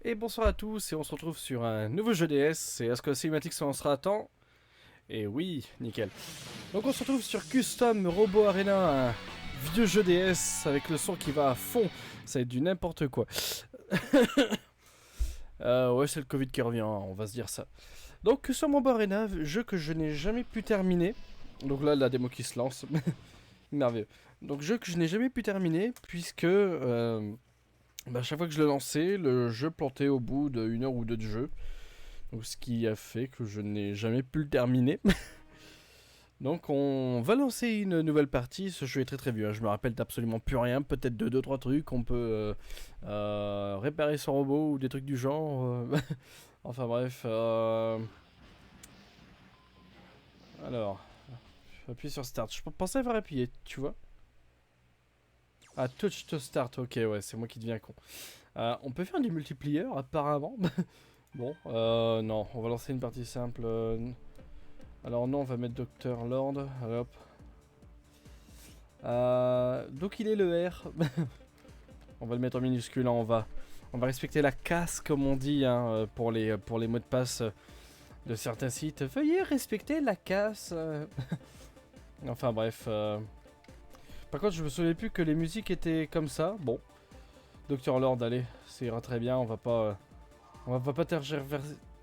Et bonsoir à tous, et on se retrouve sur un nouveau jeu DS, et est-ce que la cinématique s'en sera à temps? Et oui, nickel. Donc on se retrouve sur Custom Robo Arena, un vieux jeu DS avec le son qui va à fond, ça va être du n'importe quoi. Ouais, c'est le Covid qui revient, hein, on va se dire ça. Donc Custom Robo Arena, jeu que je n'ai jamais pu terminer. Donc là, la démo qui se lance, merveilleux. Donc jeu que je n'ai jamais pu terminer, puisque... à chaque fois que je le lançais, le jeu plantait au bout d'une heure ou deux de jeu. Donc, ce qui a fait que je n'ai jamais pu le terminer. Donc on va lancer une nouvelle partie. Ce jeu est très très vieux, hein. Je me rappelle d'absolument plus rien. Peut-être de 2-3 trucs. On peut réparer son robot ou des trucs du genre. Enfin bref. Alors, appuyer sur Start. Je pensais avoir appuyé, tu vois. Ah, touch to start. Ok, ouais, c'est moi qui deviens con. On peut faire du multiplayer apparemment. Bon, non, on va lancer une partie simple. Alors non, on va mettre Dr Lord. Allez, hop. Donc il est le R. On va le mettre en minuscule. Hein, on va respecter la casse comme on dit hein, pour les mots de passe de certains sites. Veuillez respecter la casse. Enfin bref. Par contre, je me souvenais plus que les musiques étaient comme ça. Bon, Dr Lord, allez, ça ira très bien. On va pas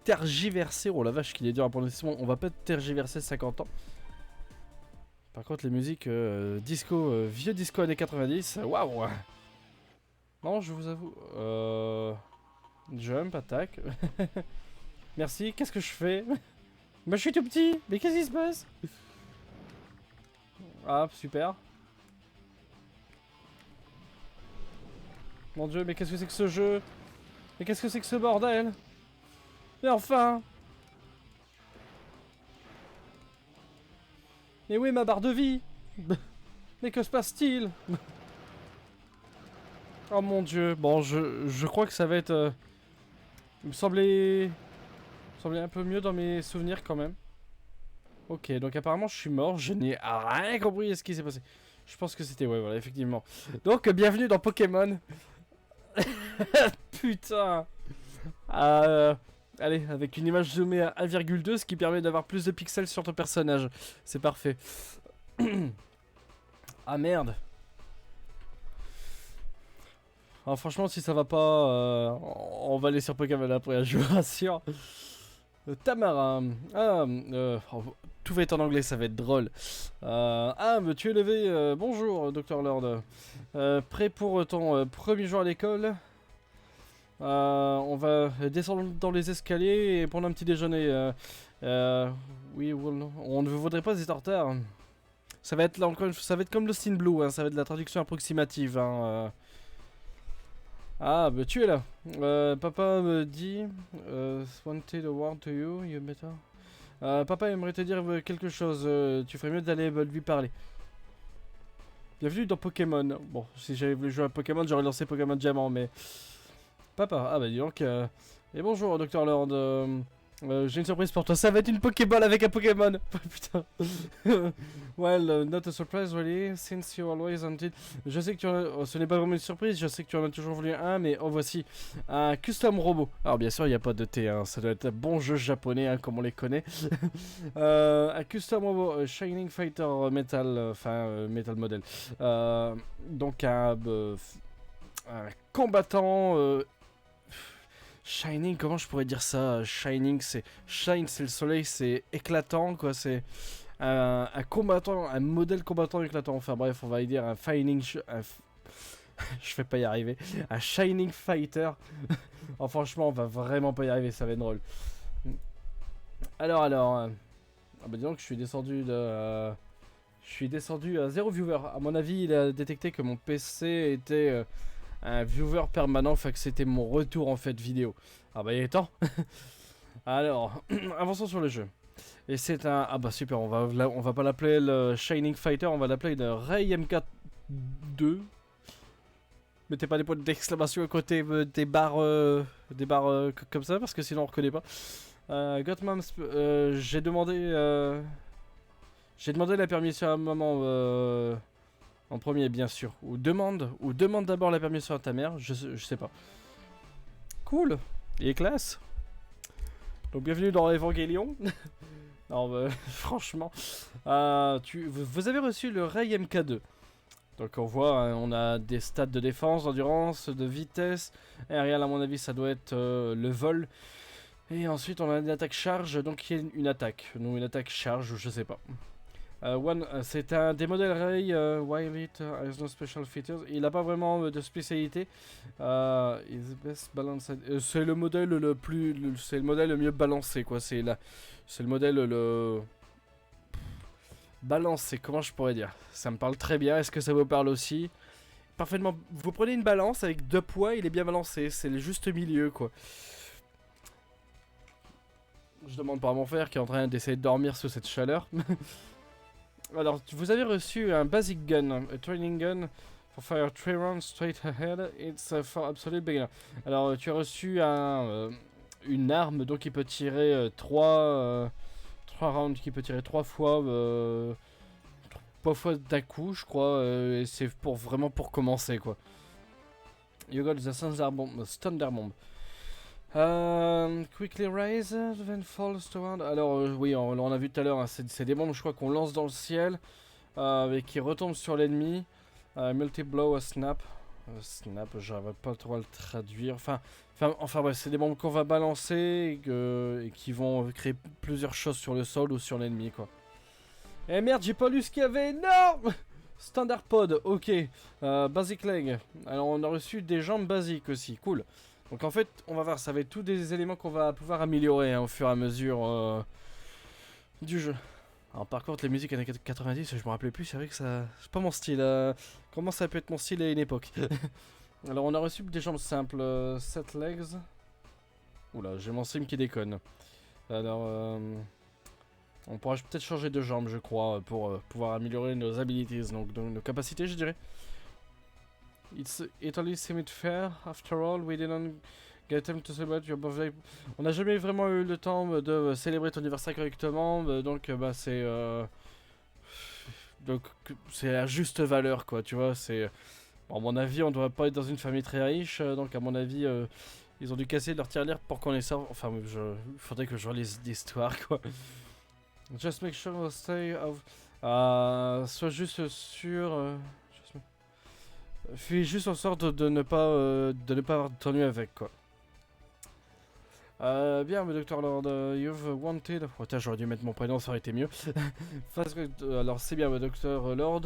tergiverser. Oh la vache, qu'il est dur à prononcer. On va pas tergiverser 50 ans. Par contre, les musiques disco, vieux disco années 90, waouh! Non, je vous avoue. Jump, attaque. Merci, qu'est-ce que je fais? Bah, je suis tout petit, mais qu'est-ce qui se passe? Ah, super. Mon dieu, mais qu'est-ce que c'est que ce jeu? Mais qu'est-ce que c'est que ce bordel? Mais enfin! Mais où est ma barre de vie? Mais que se passe-t-il? Oh mon dieu, bon je crois que ça va être... Il me semblait un peu mieux dans mes souvenirs quand même. Ok, donc apparemment je suis mort, je n'ai rien compris à ce qui s'est passé. Je pense que c'était, ouais voilà, effectivement. Donc bienvenue dans Pokémon. Putain. Allez, avec une image zoomée à 1,2, ce qui permet d'avoir plus de pixels sur ton personnage. C'est parfait. Ah merde. Alors franchement, si ça va pas, on va aller sur Pokémon après, je vous rassure. Tamara. Oh, tout va être en anglais, ça va être drôle. Mais tu es levé. Bonjour, Dr Lord. Prêt pour ton premier jour à l'école? On va descendre dans les escaliers et prendre un petit déjeuner. Oui, on ne voudrait pas être en retard. Ça va être comme Lost in Blue, hein, ça va être de la traduction approximative. Hein. Ah, bah tu es là. Papa me dit... wanted a word to you, you better... papa aimerait te dire quelque chose. Tu ferais mieux d'aller lui parler. Bienvenue dans Pokémon. Bon, si j'avais voulu jouer à Pokémon, j'aurais lancé Pokémon Diamant, mais... Papa, ah bah dis donc... Et bonjour, Dr Lord. J'ai une surprise pour toi. Ça va être une Pokéball avec un Pokémon. Putain. Well, not a surprise really, since you always wanted. Je sais que ce n'est pas vraiment une surprise, je sais que tu en as toujours voulu un, mais en voici un custom robot. Alors bien sûr, il n'y a pas de T, hein. Ça doit être un bon jeu japonais, hein, comme on les connaît. Un custom robot, Shining Fighter Metal, Metal Model. Donc un combattant... Shining, comment je pourrais dire ça? Shining, c'est... Shine, c'est le soleil, c'est éclatant, quoi, c'est... un combattant, un modèle combattant éclatant. Enfin bref, on va y dire un Shining... je vais pas y arriver. Un Shining Fighter. Oh, franchement, on va vraiment pas y arriver, ça va être drôle. Alors... Ah bah dis donc, je suis descendu de... je suis descendu à 0 viewer. À mon avis, il a détecté que mon PC était... un viewer permanent, fait que c'était mon retour en fait vidéo. Ah bah il est temps. Alors, avançons sur le jeu. Et c'est un... Ah bah super, on va pas l'appeler le Shining Fighter, on va l'appeler une Ray MK2. Mettez pas des points d'exclamation à côté des barres, comme ça, parce que sinon on reconnaît pas. Gottmam, j'ai demandé... j'ai demandé la permission à maman... en premier, bien sûr. Ou demande d'abord la permission à ta mère, je sais pas. cool. Il est classe. Donc bienvenue dans Evangelion. Non, franchement. Vous avez reçu le Ray MK2. Donc on voit, hein, on a des stats de défense, d'endurance, de vitesse. Aérial, à mon avis, ça doit être le vol. Et ensuite, on a une attaque charge, donc il y a une attaque. Non, une attaque charge, je sais pas. C'est un des modèles Ray, while it has no special features. Il n'a pas vraiment de spécialité. Is best balanced. C'est le modèle c'est le modèle le mieux balancé, quoi. C'est le modèle le balancé. Comment je pourrais dire? Ça me parle très bien. Est-ce que ça vous parle aussi? Parfaitement. Vous prenez une balance avec 2 poids, il est bien balancé. C'est le juste milieu, quoi. Je demande pas à mon frère qui est en train d'essayer de dormir sous cette chaleur. Alors, vous avez reçu un basic gun, a training gun for fire 3 rounds straight ahead. It's for absolute beginner. Alors, tu as reçu une arme donc qui peut tirer 3 rounds, qui peut tirer 3 fois, 3 fois d'un coup, je crois. Et c'est vraiment pour commencer, quoi. You got the Thunder Bomb. Quickly raise, then falls to ground. Alors oui, on a vu tout à l'heure, hein, c'est des bombes je crois qu'on lance dans le ciel et qui retombent sur l'ennemi. Multi-blow a snap. Snap, j'arrive pas trop à le traduire. Enfin bref, c'est des bombes qu'on va balancer et qui vont créer plusieurs choses sur le sol ou sur l'ennemi, quoi. Eh merde, j'ai pas lu ce qu'il y avait. Non. Standard pod, ok. Basic leg. Alors on a reçu des jambes basiques aussi, cool. Donc en fait, on va voir, ça va être tous des éléments qu'on va pouvoir améliorer hein, au fur et à mesure du jeu. Alors par contre, les musiques années 90, je me rappelais plus, c'est vrai que ça... c'est pas mon style. Comment ça peut être mon style à une époque? Alors on a reçu des jambes simples, 7 legs. Oula, j'ai mon sim qui déconne. Alors, on pourra peut-être changer de jambes, je crois, pour pouvoir améliorer nos abilities, donc nos capacités, je dirais. It's Italy seemed fair. After all, we didn't get time to celebrate your birthday. On n'a jamais vraiment eu le temps de célébrer ton anniversaire correctement, donc bah c'est à juste valeur, quoi. Tu vois, c'est bon, à mon avis, on doit pas être dans une famille très riche, donc à mon avis, ils ont dû casser leur tirelire pour qu'on les sorte. Enfin, il faudrait que je relise l'histoire, quoi. Just make sure to stay of. Sois juste sûr. Fais juste en sorte de ne pas avoir de t'ennuyer avec, quoi. Bien, mais Dr. Lord, you've wanted... Oh, j'aurais dû mettre mon prénom, ça aurait été mieux. Alors, c'est bien, mais Dr. Lord,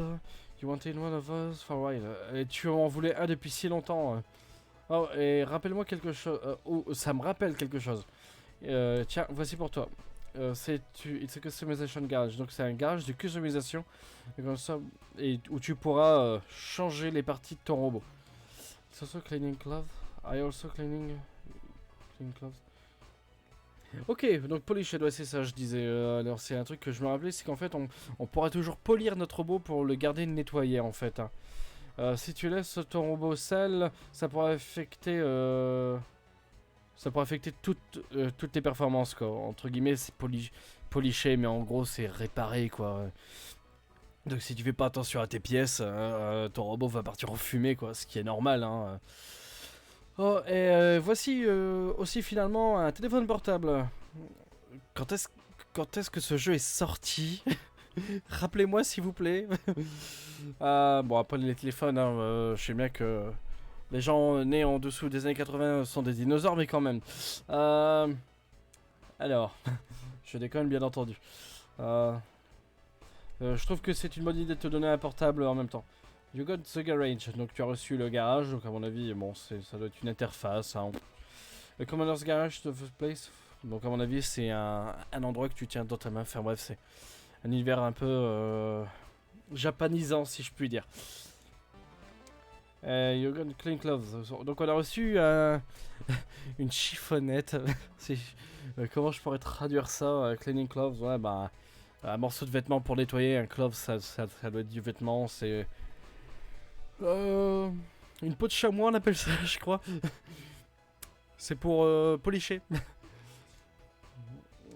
you wanted one of us for a while. Et tu en voulais un depuis si longtemps. Oh, et rappelle-moi quelque chose... ça me rappelle quelque chose. Tiens, voici pour toi. It's a customization garage, donc c'est un garage de customisation et où tu pourras changer les parties de ton robot. It's also cleaning clothes. I also cleaning clothes. Ok, donc polished, ouais, c'est ça, je disais. Alors c'est un truc que je me rappelais, c'est qu'en fait on pourra toujours polir notre robot pour le garder nettoyé en fait. Hein. Si tu laisses ton robot sale, ça pourra affecter toutes tes performances, quoi. Entre guillemets, c'est poliché, mais en gros, c'est réparé, quoi. Donc si tu fais pas attention à tes pièces, ton robot va partir en fumée, quoi. Ce qui est normal, hein. Oh, et voici aussi finalement un téléphone portable. Quand est-ce que ce jeu est sorti? Rappelez-moi, s'il vous plaît. Bon, après les téléphones, hein, je sais bien que... les gens nés en dessous des années 80 sont des dinosaures, mais quand même. Alors, je déconne bien entendu. Je trouve que c'est une bonne idée de te donner un portable en même temps. You got the garage, donc tu as reçu le garage, donc à mon avis, bon, ça doit être une interface. Hein. Le commander's garage, the first place, donc à mon avis, c'est un endroit que tu tiens dans ta main. Enfin bref, c'est un univers un peu japonisant, si je puis dire. You got clean clothes. Donc on a reçu une chiffonnette. Comment je pourrais traduire ça? Cleaning clothes, ouais, bah un morceau de vêtement pour nettoyer. Un clove, ça doit être du vêtement. C'est une peau de chamois, on appelle ça, je crois. C'est pour policher.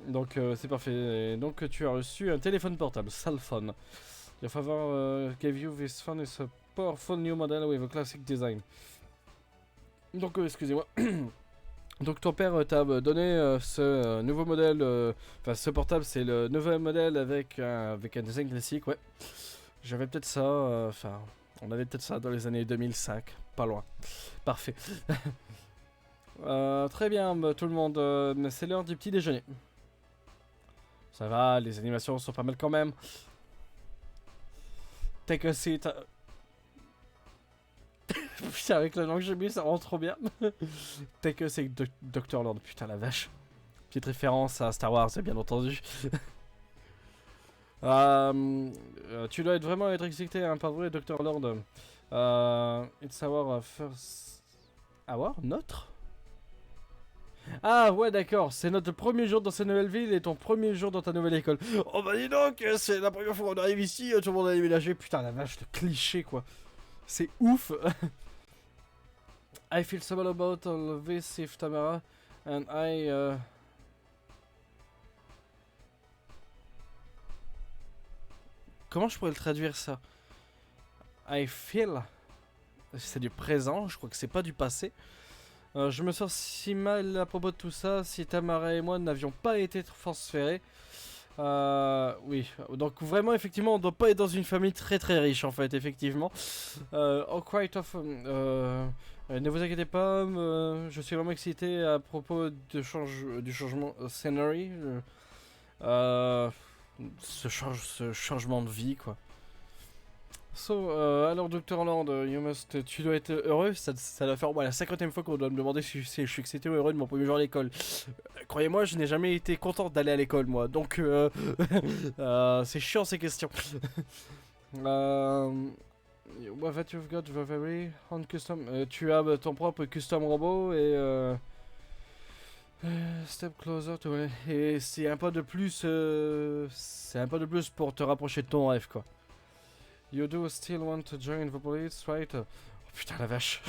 Donc c'est parfait. Et donc tu as reçu un téléphone portable, Salphone. Your father gave you this phone. It's a powerful new model with a classic design. Donc excusez-moi. Donc ton père t'a donné ce nouveau modèle, enfin ce portable c'est le nouveau modèle avec un design classique, ouais. J'avais peut-être ça, enfin on avait peut-être ça dans les années 2005, pas loin. Parfait. Très bien tout le monde, c'est l'heure du petit déjeuner. Ça va, les animations sont pas mal quand même. Take a seat. Putain, avec la langue que j'ai mis, ça rend trop bien. Take a seat, Dr. Lord, putain la vache. Petite référence à Star Wars, bien entendu. Tu dois être vraiment être excité, hein, pas vrai, Dr. Lord. It's our first... Our? Notre? Ah ouais, d'accord, c'est notre premier jour dans cette nouvelle ville et ton premier jour dans ta nouvelle école. Oh bah dis donc, c'est la première fois qu'on arrive ici, tout le monde a déménagé. Putain la vache, le cliché quoi. C'est ouf. I feel so bad about all of this if Tamara and I... Comment je pourrais le traduire ça? I feel... C'est du présent, je crois que c'est pas du passé. Je me sens si mal à propos de tout ça si Tamara et moi n'avions pas été transférés. Oui, donc vraiment, effectivement, on doit pas être dans une famille très très riche en fait, effectivement. Oh, quite of... ne vous inquiétez pas, je suis vraiment excité à propos du changement scenery. Ce changement de vie, quoi. So, alors Dr. Land, tu dois être heureux, ça doit faire la 50e fois qu'on doit me demander si je suis excité ou heureux de mon premier jour à l'école. Croyez-moi, je n'ai jamais été content d'aller à l'école, moi, donc c'est chiant ces questions. What that you've got the very own custom... tu as ton propre custom robot et... step closer to... Et c'est un pas de plus... c'est un pas de plus pour te rapprocher de ton rêve, quoi. You do still want to join the police, right? Oh putain la vache.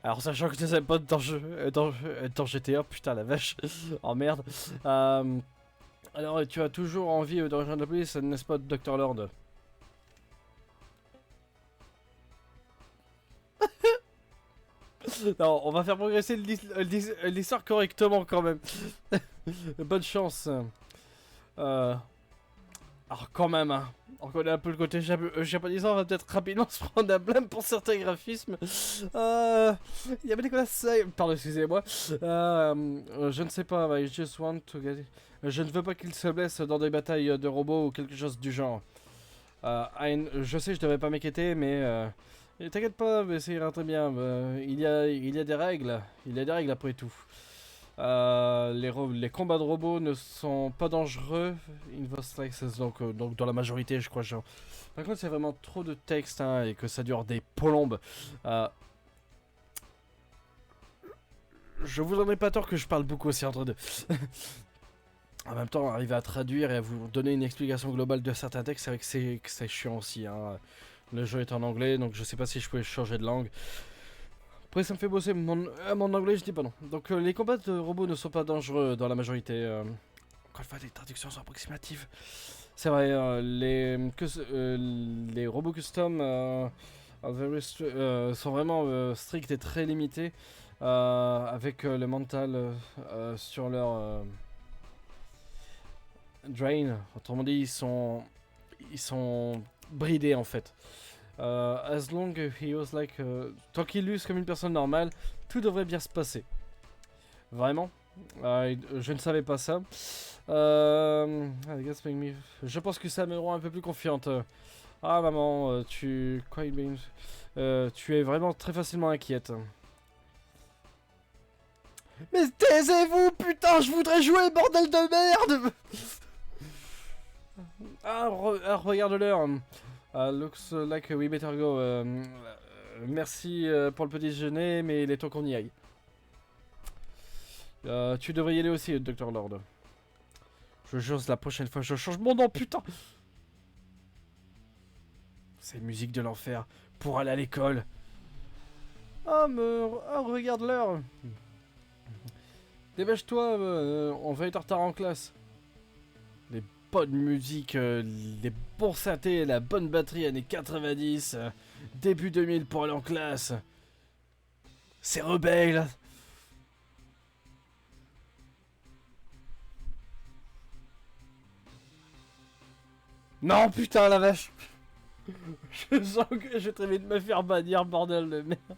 Alors sachant que tu sais pas dans GTA, putain la vache. Oh merde. Alors tu as toujours envie de rejoindre la police, n'est-ce pas, Dr. Lord? Non, on va faire progresser l'histoire correctement quand même. Bonne chance. Alors quand même, hein. On connaît un peu le côté japonisant, on va peut-être rapidement se prendre un blâme pour certains graphismes. Il y avait des classes... Pardon, excusez-moi. Je ne sais pas, I just want to get... Je ne veux pas qu'il se blesse dans des batailles de robots ou quelque chose du genre. Je sais, je devrais pas m'inquiéter, mais... T'inquiète pas, mais ça ira très bien. Il y a des règles. Il y a des règles après tout. Les combats de robots ne sont pas dangereux, donc dans la majorité, je crois. Genre. Par contre, c'est vraiment trop de texte hein, et que ça dure des plombes. Je vous en ai pas tort que je parle beaucoup aussi entre deux. En même temps, arriver à traduire et à vous donner une explication globale de certains textes, c'est vrai que c'est chiant aussi. Hein. Le jeu est en anglais, donc je sais pas si je pouvais changer de langue. Après ça me fait bosser mon anglais, je dis pas non. Donc les combats de robots ne sont pas dangereux dans la majorité. Encore une fois, les traductions sont approximatives. C'est vrai, les robots custom sont vraiment stricts et très limités. Avec le mental sur leur drain. Autrement dit, ils sont bridés en fait. As long he was like... tant qu'il use comme une personne normale, tout devrait bien se passer. Vraiment je ne savais pas ça. Je pense que ça me rend un peu plus confiante. Ah maman, tu es vraiment très facilement inquiète. Mais taisez-vous, putain, je voudrais jouer, bordel de merde. Regarde l'heure. Looks like we better go. Merci pour le petit déjeuner, mais il est temps qu'on y aille. Tu devrais y aller aussi, Dr. Lord. Je jure, la prochaine fois, je change mon nom, putain. C'est musique de l'enfer. Pour aller à l'école. Regarde l'heure. Dépêche-toi, on va être en retard en classe. Les bonne musique, les bons synthés, la bonne batterie années 90, début 2000 pour aller en classe. C'est rebelle. Non, putain, la vache. Je sens que je vais très vite me faire bannir, bordel de merde.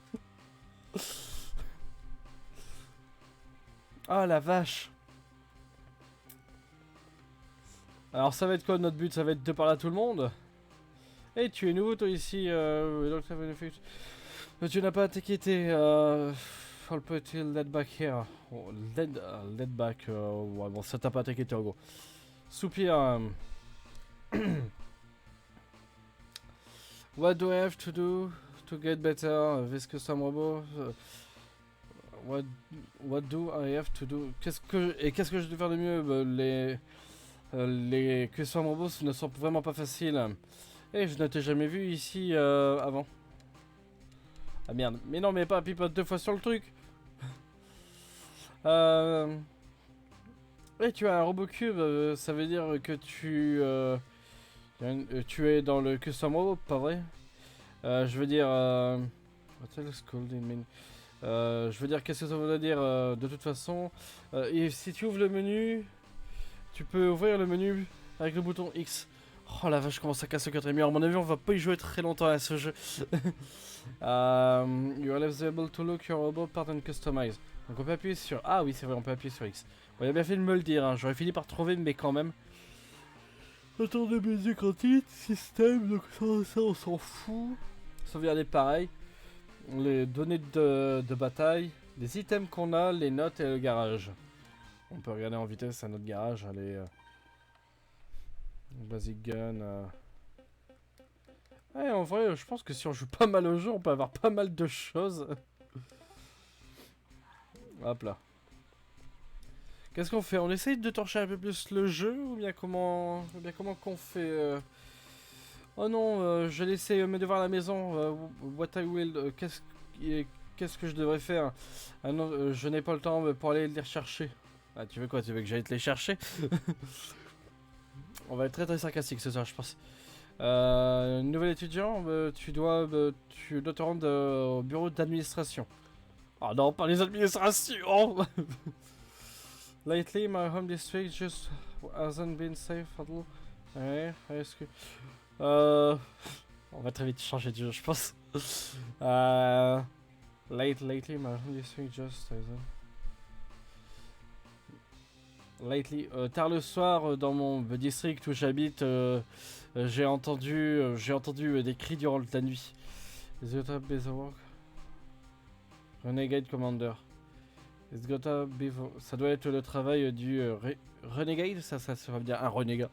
Ah, la vache. Alors, ça va être quoi notre but? Ça va être de parler à tout le monde? Hey, tu es nouveau, toi, ici, donc ça va tu n'as pas à t'inquiéter, I'll put you lead back here. Oh, lead back, ouais, bon, ça t'a pas à t'inquiéter, en gros. Soupir, what do I have to do to get better with custom robot? What do I have to do? Qu'est-ce que je dois faire de mieux? Les custom robots ne sont vraiment pas faciles. Eh, je ne t'ai jamais vu ici avant. Ah merde, mais non, mais pas pipote 2 fois sur le truc. Eh, tu as un robot cube, ça veut dire que tu es dans le custom robot, pas vrai? Je veux dire... What else could it mean? Je veux dire, qu'est-ce que ça veut dire de toute façon? Et si tu ouvres le menu, tu peux ouvrir le menu avec le bouton X. Oh la vache, je commence à casser le quatrième mur. À mon avis, on va pas y jouer très longtemps à ce jeu. You are able to look your robot part and customize. Donc on peut appuyer sur... Ah oui, c'est vrai, on peut appuyer sur X. Bon, il a bien fait de me le dire, hein. J'aurais fini par trouver, mais quand même. Attendez, mes écrans système, donc ça on s'en fout. Sauvegarder pareil. Les données de bataille, les items qu'on a, les notes et le garage. On peut regarder en vitesse à notre garage, allez. Basic gun. Ouais, en vrai, je pense que si on joue pas mal au jeu, on peut avoir pas mal de choses. Hop là. Qu'est-ce qu'on fait? On essaye de torcher un peu plus le jeu ou bien comment qu'on fait Oh non, j'ai laissé mes devoirs à la maison. What I will... qu'est-ce que je devrais faire? Ah non, je n'ai pas le temps pour aller les rechercher. Ah, tu veux quoi? Tu veux que j'aille te les chercher? On va être très sarcastique ce soir, je pense. Nouvel étudiant, tu dois te rendre au bureau d'administration. Ah non, pas les administrations. Lately, my home district just hasn't been safe at all. Ouais, est-ce que... On va très vite changer de jeu, je pense. Lately, my home district just hasn't... Lately, tard le soir, dans mon district où j'habite, j'ai entendu des cris durant la nuit. Is it a busy work? Renegade Commander. It's gotta be... Ça doit être le travail du Renegade, ça veut dire un renégat.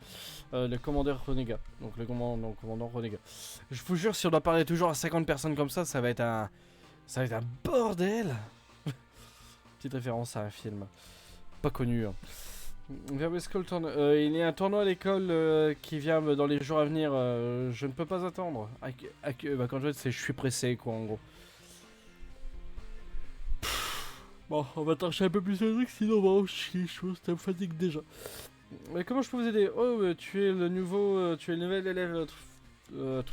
Le commandeur renégat. Donc le commandant renégat. Je vous jure, si on doit parler toujours à 50 personnes comme ça va être un... Ça va être un bordel. Petite référence à un film. Pas connu. Hein. Il y a un tournoi à l'école qui vient dans les jours à venir. Je ne peux pas attendre. Quand je suis pressé, quoi, en gros. Bon, on va torcher un peu plus le truc, sinon on va chier chose, ça me fatigue déjà. Mais comment je peux vous aider? Oh, tu es le nouvel élève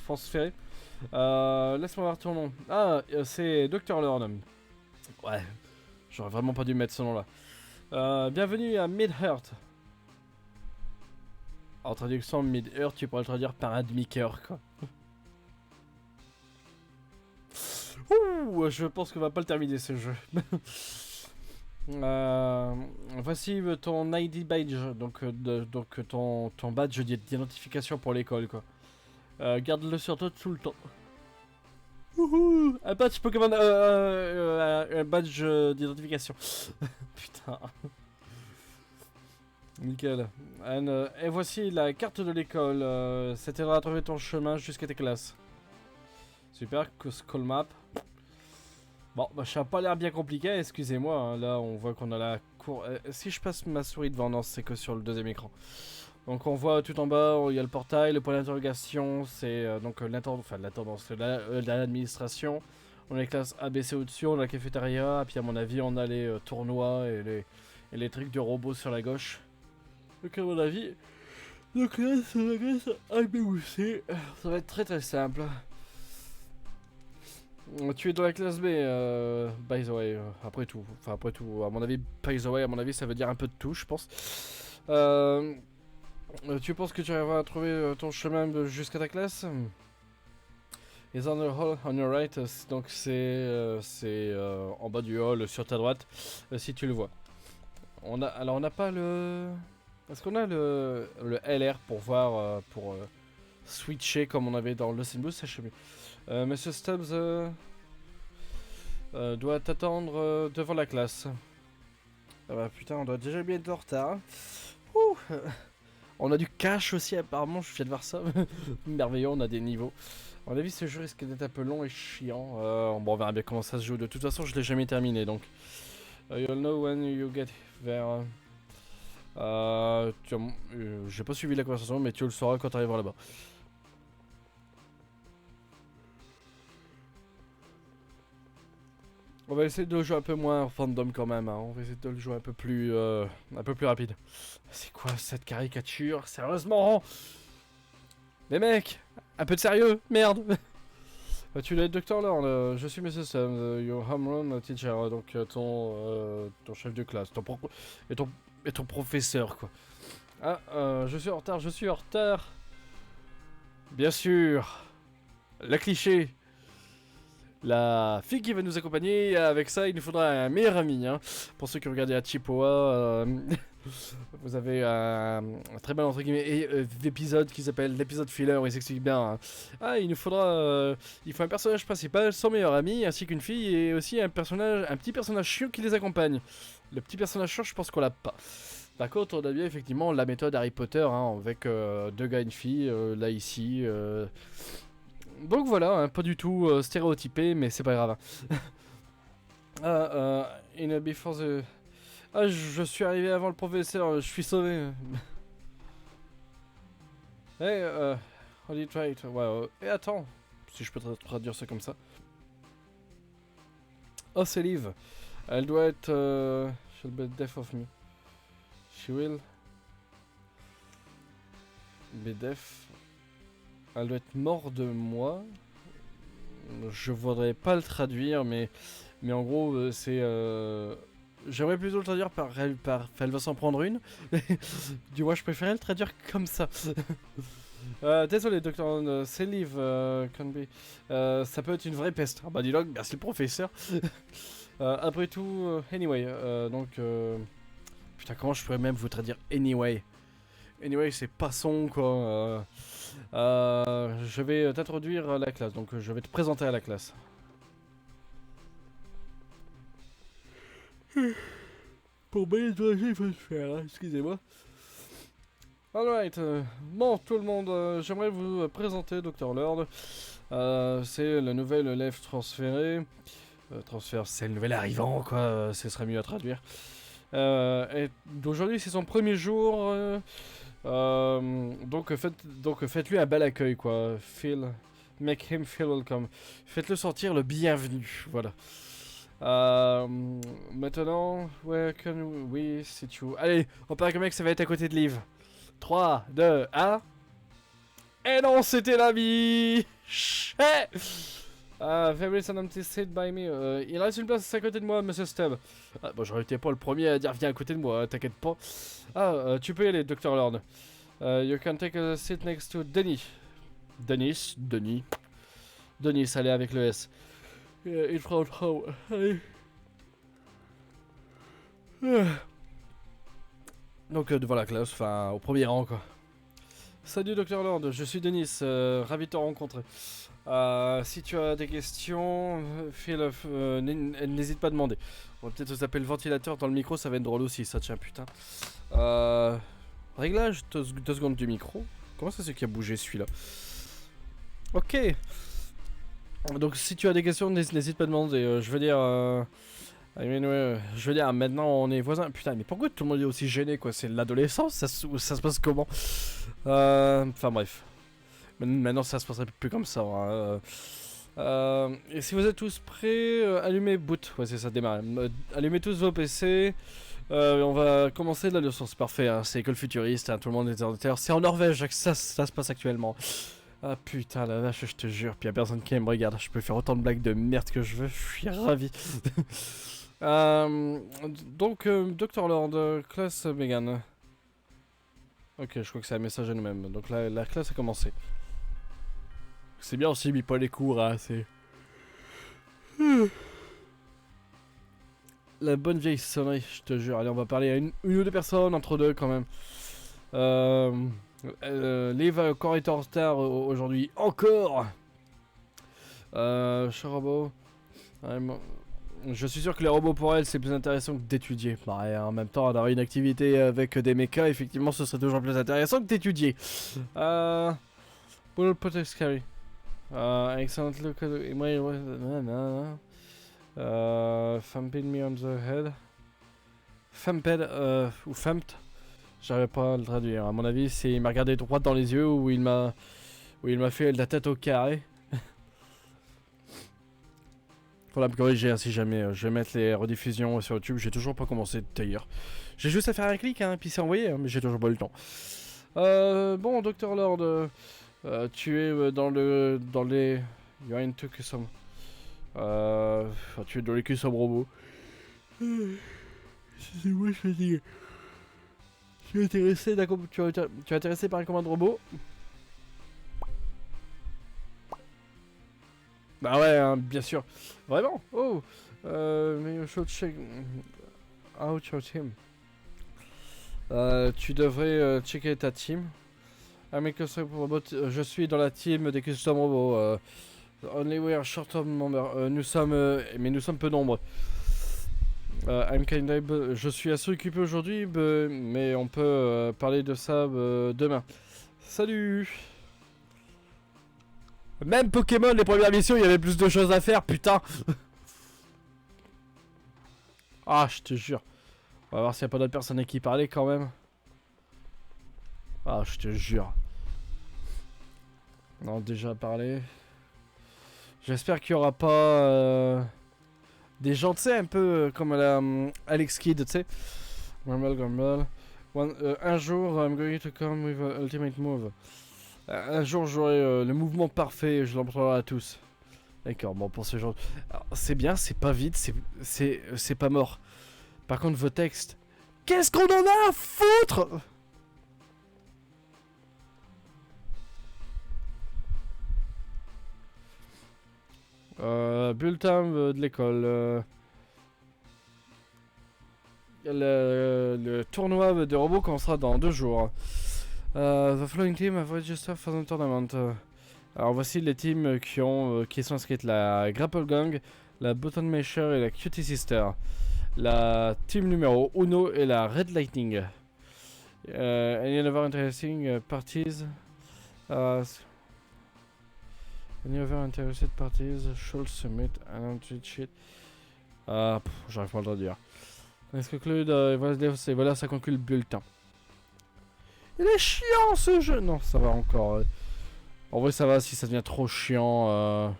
transféré. Laisse-moi voir ton nom. Ah, c'est Dr. Lorne. Ouais, j'aurais vraiment pas dû mettre ce nom-là. Bienvenue à Mid-Heart. En traduction, Mid-Heart, tu pourrais le traduire par un demi-cœur, quoi. Ouh, je pense qu'on va pas le terminer ce jeu. Voici ton ID badge, donc ton badge d'identification pour l'école, quoi. Garde-le sur toi tout le temps. Un badge Pokémon, un badge d'identification. Putain. Nickel. Et voici la carte de l'école. Ça t'aidera à trouver ton chemin jusqu'à tes classes. Super, call map. Bon, bah, ça n'a pas l'air bien compliqué, excusez-moi. Hein, là, on voit qu'on a la cour. Si je passe ma souris devant, non, c'est que sur le deuxième écran. Donc, on voit tout en bas, il y a le portail, le point d'interrogation, c'est donc l'intendance, l'administration. On a les classes ABC au-dessus, on a la cafétéria, puis à mon avis, on a les tournois et les trucs de robots sur la gauche. Donc, à mon avis, donc là, c'est la classe A, B ou C. Ça va être très très simple. Tu es dans la classe B, by the way, après tout, à mon avis, by the way, ça veut dire un peu de tout, je pense. Tu penses que tu arriveras à trouver ton chemin jusqu'à ta classe? Is on the hall on your right, donc c'est en bas du hall sur ta droite, si tu le vois. Alors on n'a pas le... Est-ce qu'on a le LR pour voir, switcher comme on avait dans Lost in Blues, ça je sais plus. Monsieur Stubbs doit t'attendre devant la classe. Ah bah putain, on doit déjà bien être en retard. Ouh. On a du cash aussi apparemment, je viens de voir ça. Merveilleux, on a des niveaux. À mon avis, ce jeu risque d'être un peu long et chiant. Bon, on verra bien comment ça se joue. De toute façon, je l'ai jamais terminé, donc. You'll know when you get there. J'ai pas suivi la conversation, mais tu le sauras quand tu arriveras là-bas. On va essayer de le jouer un peu moins fandom quand même. Hein. On va essayer de le jouer un peu plus rapide. C'est quoi cette caricature? Sérieusement? Les mecs, un peu de sérieux, merde. Tu dois être Dr. Lord, je suis Mrs. Sam, your home run teacher, donc ton chef de classe, et ton professeur quoi. Ah, je suis en retard. Bien sûr, la cliché. La fille qui va nous accompagner, avec ça il nous faudra un meilleur ami. Hein. Pour ceux qui regardaient à Chippewa, vous avez un très bel entre guillemets épisode qui s'appelle l'épisode filler où il s'explique bien. Hein. Ah, il nous faudra, il faut un personnage principal, son meilleur ami, ainsi qu'une fille et aussi un petit personnage chiant qui les accompagne. Le petit personnage chiant, je pense qu'on l'a pas. Par contre, on a bien effectivement la méthode Harry Potter, hein, avec deux gars et une fille, là ici. Donc voilà, hein, pas du tout stéréotypé, mais c'est pas grave. Before the... Ah, je suis arrivé avant le professeur, je suis sauvé. Hey, how you try it? Ouais, et attends, si je peux traduire ça comme ça. Oh, c'est Liv. Elle doit être... she'll be deaf of me. She will... be deaf. Elle doit être morte de moi. Je voudrais pas le traduire, mais en gros, c'est... J'aimerais plutôt le traduire par elle va s'en prendre une. Du moins, je préférais le traduire comme ça. Désolé, docteur, c'est Liv, Conby. Ça peut être une vraie peste. Ah bah dis donc, merci le professeur. Après tout, anyway, donc... Putain, comment je pourrais même vous traduire anyway? Anyway, c'est passons quoi. Je vais t'introduire à la classe, donc je vais te présenter à la classe. Pour bien il faut le faire, hein, excusez-moi. Alright, bon tout le monde, j'aimerais vous présenter Dr. Lord. C'est le nouvel élève transféré. Transfert, c'est le nouvel arrivant, quoi, ce serait mieux à traduire. Et d'aujourd'hui, c'est son premier jour. Donc faites-lui un bel accueil, quoi. Make him feel welcome. Faites-le sentir le bienvenu, voilà. Maintenant, where can we sit you? Allez, on part avec le mec, ça va être à côté de Liv. 3, 2, 1. Et non, c'était l'ami. There is an empty seat by me. Il reste une place à côté de moi, Monsieur Stubb. Ah, bon, j'aurais été pas le premier à dire viens à côté de moi, t'inquiète pas. Tu peux y aller, Dr. Lord. You can take a seat next to Denis. Denis, allez avec le S. In front how. Allez. Donc devant la classe, enfin au premier rang quoi. Salut Dr. Lord, je suis Denis, ravi de te rencontrer. Si tu as des questions, n'hésite pas à demander. On va peut-être vous appeler le ventilateur dans le micro, ça va être drôle aussi, ça tient putain. Réglage 2 secondes du micro. Comment ça c'est qu'il a bougé celui-là? Ok. Donc si tu as des questions, n'hésite pas à demander. Je veux dire... je veux dire, maintenant on est voisins. Putain, mais pourquoi tout le monde est aussi gêné quoi? C'est l'adolescence, ça se passe comment? Enfin bref. Maintenant ça se passerait plus comme ça. Hein. Et si vous êtes tous prêts, allumez boot. Ouais, c'est ça, démarre. Allumez tous vos PC. On va commencer la leçon. C'est parfait, hein. C'est école futuriste. Hein. Tout le monde est ordinateur. C'est en Norvège que ça se passe actuellement. Ah putain, la vache, je te jure. Puis y'a personne qui me regarde. Je peux faire autant de blagues de merde que je veux. Je suis ravi. Donc, Dr. Lord, classe Megan. Ok, je crois que c'est un message à nous-mêmes. Donc la classe a commencé. C'est bien aussi, mis pas les cours, hein, c'est... La bonne vieille sonnerie, je te jure. Allez, on va parler à une ou deux personnes, entre deux quand même. Liv a encore été en retard aujourd'hui. Encore Cher robot. Je suis sûr que les robots pour elle, c'est plus intéressant que d'étudier. Bah, et en même temps, d'avoir une activité avec des mechas, effectivement, ce serait toujours plus intéressant que d'étudier. Bullet Protect Scary. Excellent look at the... Thumping me on the head. Thumped ou thumped. J'arrive pas à le traduire. À mon avis, c'est il m'a regardé droit dans les yeux ou il m'a fait la tête au carré. Faudra me corriger hein, si jamais je vais mettre les rediffusions sur YouTube. J'ai toujours pas commencé d'ailleurs. J'ai juste à faire un clic hein, puis c'est envoyé, hein, mais j'ai toujours pas eu le temps. Bon, Dr Lord, tu es dans les. You're into custom. Tu es dans les custom robots. C'est moi, je dis. Tu es intéressé intéressé par un commande robot? Bah ouais, hein, bien sûr. Vraiment? Oh! Mais you should check out your team. Tu devrais checker ta team. I'm a custom robot. Je suis dans la team des custom robots. Only we are short of number. Nous sommes peu nombreux. I'm kinda. Je suis assez occupé aujourd'hui, mais on peut parler de ça demain. Salut! Même Pokémon, les premières missions, il y avait plus de choses à faire, putain! Ah, je te jure. On va voir s'il n'y a pas d'autres personnes à qui parler quand même. Ah, je te jure. Non, déjà parlé. J'espère qu'il n'y aura pas des gens, tu sais, un peu comme la Alex Kidd, tu sais. Grumble. Un jour, I'm going to come with an ultimate move. Un jour, j'aurai le mouvement parfait et je l'emploierai à tous. D'accord, bon, pour ce genre... C'est bien, c'est pas vide, c'est pas mort. Par contre, vos textes... Qu'est-ce qu'on en a à foutre? Bulletin de l'école. Le tournoi de robots commencera dans 2 jours. The following team have registered for the tournament. Alors voici les teams qui sont inscrites. La Grapple Gang, la Button Masher et la Cutie Sister. La team numéro 1 est la Red Lightning. Any other interesting parties? Any other interested parties should submit an entry sheet. J'arrive pas à le dire. Est-ce que Claude, voilà, ça conclut le bulletin. Il est chiant ce jeu. Non, ça va encore. En vrai, ça va si ça devient trop chiant.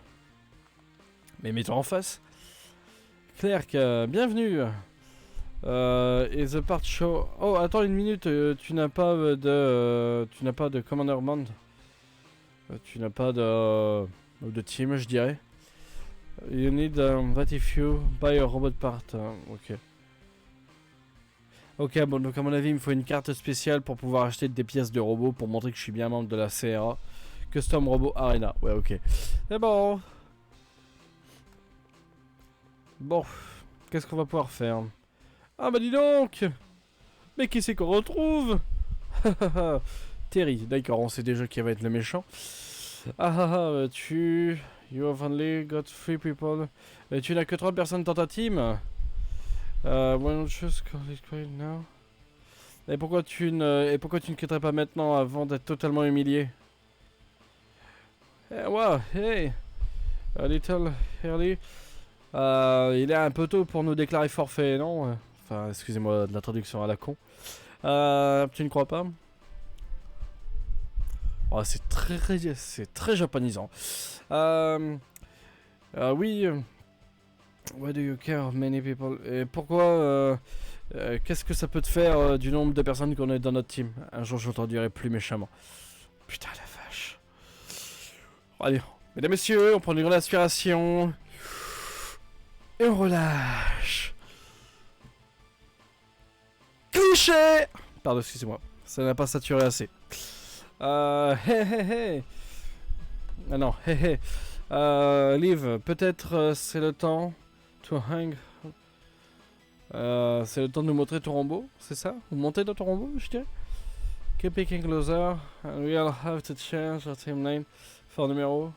Mais mets-toi en face. Clerc, bienvenue. Et The Part Show. Oh, attends une minute. Tu n'as pas de Commander Band. Tu n'as pas de team, je dirais. You need that if you buy a robot part. Ok. Ok, bon, donc à mon avis, il me faut une carte spéciale pour pouvoir acheter des pièces de robots pour montrer que je suis bien membre de la CRA. Custom Robot Arena. Ouais, ok. C'est bon. Bon, qu'est-ce qu'on va pouvoir faire? Ah bah dis donc! Mais qui c'est qu'on retrouve? Terry, d'accord, on sait déjà qui va être le méchant. You have only got 3 people. Tu n'as que 3 personnes dans ta team? Why don't you call it quit now? Et pourquoi tu ne quitterais pas maintenant avant d'être totalement humilié? Wow, hey! A little early. Il est un peu tôt pour nous déclarer forfait, non? Enfin, excusez-moi de la traduction à la con. Tu ne crois pas? Oh, c'est très japonisant. Oui. Why do you care, many people? Et pourquoi? Qu'est-ce que ça peut te faire du nombre de personnes qu'on est dans notre team? Un jour, je t'en plus méchamment. Putain, la vache. Allez, mesdames, messieurs, on prend une grande aspiration. Et on relâche. Cliché! Pardon, excusez-moi. Ça n'a pas saturé assez. Hé hé hé. Ah non, hé hé. Liv, peut-être c'est le temps to hang. C'est le temps de nous montrer ton robot, c'est ça? Ou monter dans ton robot, je dirais? Keep picking closer, and we'll have to change our team name for numéro.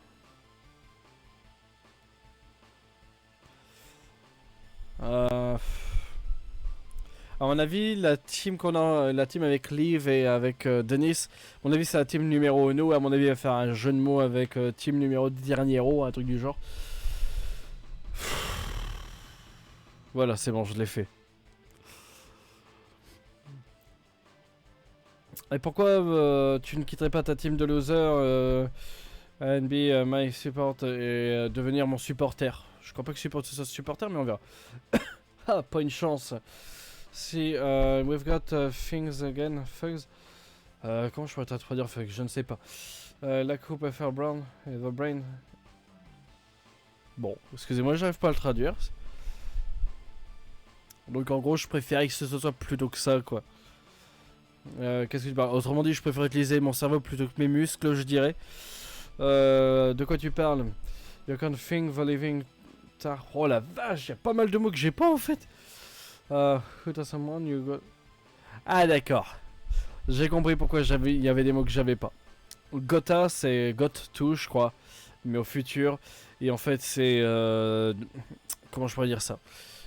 À mon avis, la team qu'on a, la team avec Liv et avec Denis, à mon avis c'est la team numéro 1. À mon avis, elle va faire un jeu de mots avec team numéro dernier héros, un truc du genre. Voilà, c'est bon, je l'ai fait. Et pourquoi tu ne quitterais pas ta team de loser and be my support et devenir mon supporter? Je crois pas que support ce soit supporter, mais on verra. Ah, pas une chance. Si, we've got things again, thugs. Comment je pourrais traduire thugs? Je ne sais pas. La coupe FR Brown et The Brain. Bon, excusez-moi, j'arrive pas à le traduire. Donc en gros, je préférais que ce soit plutôt que ça, quoi. Qu'est-ce que tu parles? Autrement dit, je préfère utiliser mon cerveau plutôt que mes muscles, je dirais. De quoi tu parles? You can think the living... Oh la vache, il y a pas mal de mots que j'ai pas en fait. Who does someone you got... Ah d'accord. J'ai compris pourquoi il y avait des mots que j'avais pas. Gotha, c'est got to, je crois. Mais au futur. Et en fait, c'est... comment je pourrais dire ça?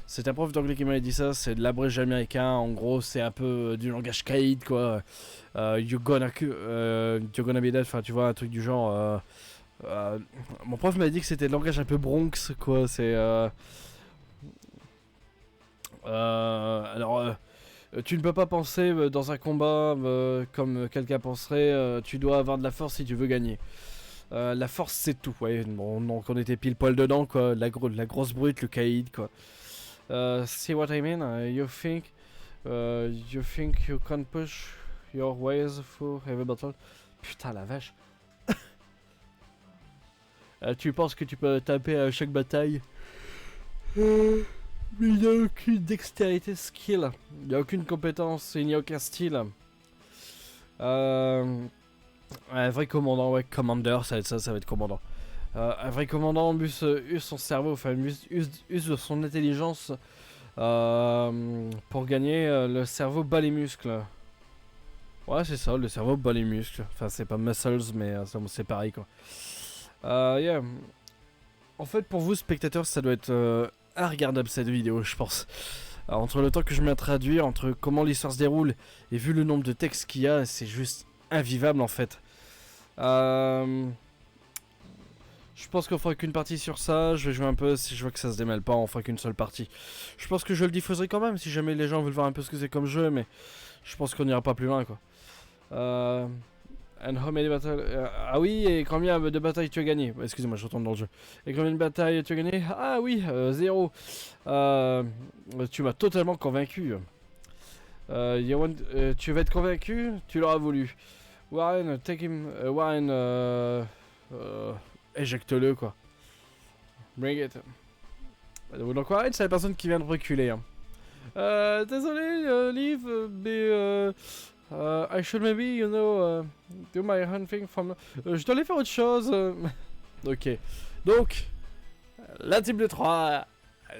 C'est un prof d'anglais qui m'a dit ça, c'est de l'abrégé américain, en gros c'est un peu du langage caïd quoi. You're gonna be dead, enfin tu vois, un truc du genre. Mon prof m'a dit que c'était le langage un peu Bronx quoi, c'est... alors, tu ne peux pas penser dans un combat comme quelqu'un penserait, tu dois avoir de la force si tu veux gagner. La force c'est tout, ouais, bon, donc on était pile poil dedans quoi, la grosse brute, le caïd quoi. See what I mean? You think you can push your ways through every battle? Putain la vache. Tu penses que tu peux taper à chaque bataille? Mais il n'y a aucune dextérité skill. Il n'y a aucune compétence, il n'y a aucun style. Un vrai commandant, ouais, commander, ça va être commandant. Un vrai commandant use son cerveau, enfin use son intelligence pour gagner. Le cerveau bat les muscles. Ouais, c'est ça, le cerveau bat les muscles. Enfin, c'est pas muscles, mais c'est pareil quoi. Yeah. En fait, pour vous, spectateurs, ça doit être regardable cette vidéo, je pense. Alors, entre le temps que je mets à traduire, entre comment l'histoire se déroule et vu le nombre de textes qu'il y a, c'est juste invivable en fait. Je pense qu'on fera qu'une partie sur ça, je vais jouer un peu, si je vois que ça se démêle pas, on fera qu'une seule partie. Je pense que je le diffuserai quand même, si jamais les gens veulent voir un peu ce que c'est comme jeu, mais je pense qu'on ira pas plus loin quoi. And how many battles... ah oui, et combien de batailles tu as gagné? Excusez-moi, je retourne dans le jeu. Et combien de batailles tu as gagné? Ah oui, 0. Tu m'as totalement convaincu. Tu vas être convaincu? Tu l'auras voulu. Warren, take him... Warren... éjecte-le quoi. Bring it. Donc Warren, c'est la personne qui vient de reculer. Hein. Désolé, Liv, mais... I should maybe, you know, do my hunting from... je dois aller faire autre chose. Ok. Donc, la team de 3,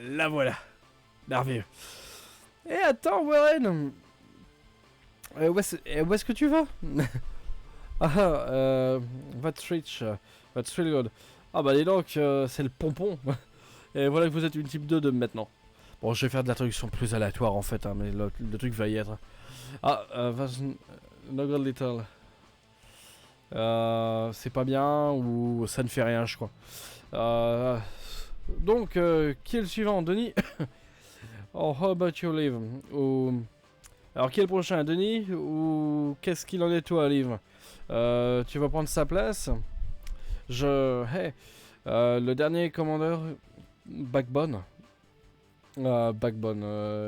la voilà. Merveilleux. Et attends, Warren. Où est-ce que tu vas? That's rich. That's really good. Ah bah dis donc, c'est le pompon. Et voilà que vous êtes une type 2 de maintenant. Bon, je vais faire de la traduction plus aléatoire en fait, hein, mais le truc va y être. Ah, Noggle Little. C'est pas bien ou ça ne fait rien, je crois. Donc, qui est le suivant? Denis? Oh, how about you, Liv? Alors, qui est le prochain? Denis? Ou qu'est-ce qu'il en est, toi, Liv? Tu vas prendre sa place? Hey, le dernier commandeur, Backbone. Backbone,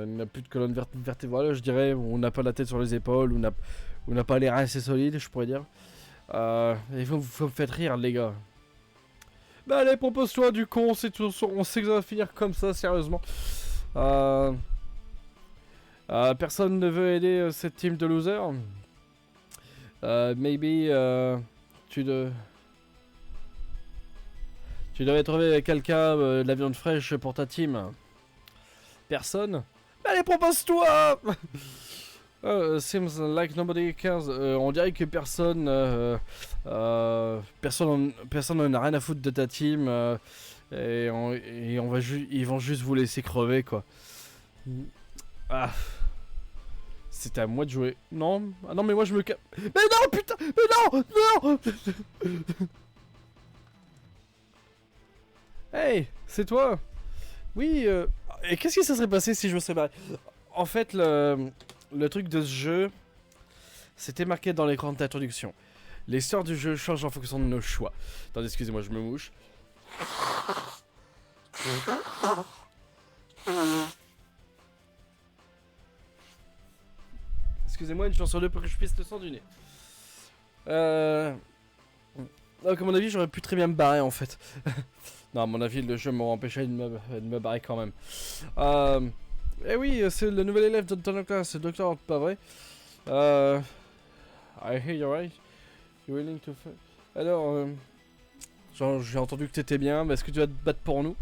il n'a plus de colonne vertébrale, je dirais. On n'a pas la tête sur les épaules, on n'a pas les reins assez solides, je pourrais dire. Et vous me faites rire, les gars. Bah allez, propose-toi du con, on sait que ça va finir comme ça, sérieusement. Personne ne veut aider cette team de losers. Maybe tu de... Tu devrais trouver quelqu'un de la viande fraîche pour ta team. Personne? Mais allez, propose-toi! Seems like nobody cares. On dirait que personne n'en a rien à foutre de ta team. Et ils vont juste vous laisser crever, quoi. Ah. C'était à moi de jouer. Non. Ah non, mais moi je me casse. Mais non, putain! Mais non! Non! Hey, c'est toi? Oui, et qu'est-ce qui se serait passé si je me serais barré? En fait, le truc de ce jeu, c'était marqué dans l'écran d'introduction. L'histoire du jeu change en fonction de nos choix. Attendez, excusez-moi, je me mouche. Excusez-moi, une chance sur deux pour que je puisse le sang du nez. Donc, à mon avis, j'aurais pu très bien me barrer en fait. Non, à mon avis, le jeu m'aurait empêché de me barrer quand même. Eh oui, c'est le nouvel élève de ton classe, c'est Docteur, pas vrai? I hear you're right. You're willing to fight. Alors, genre, j'ai entendu que t'étais bien, mais est-ce que tu vas te battre pour nous?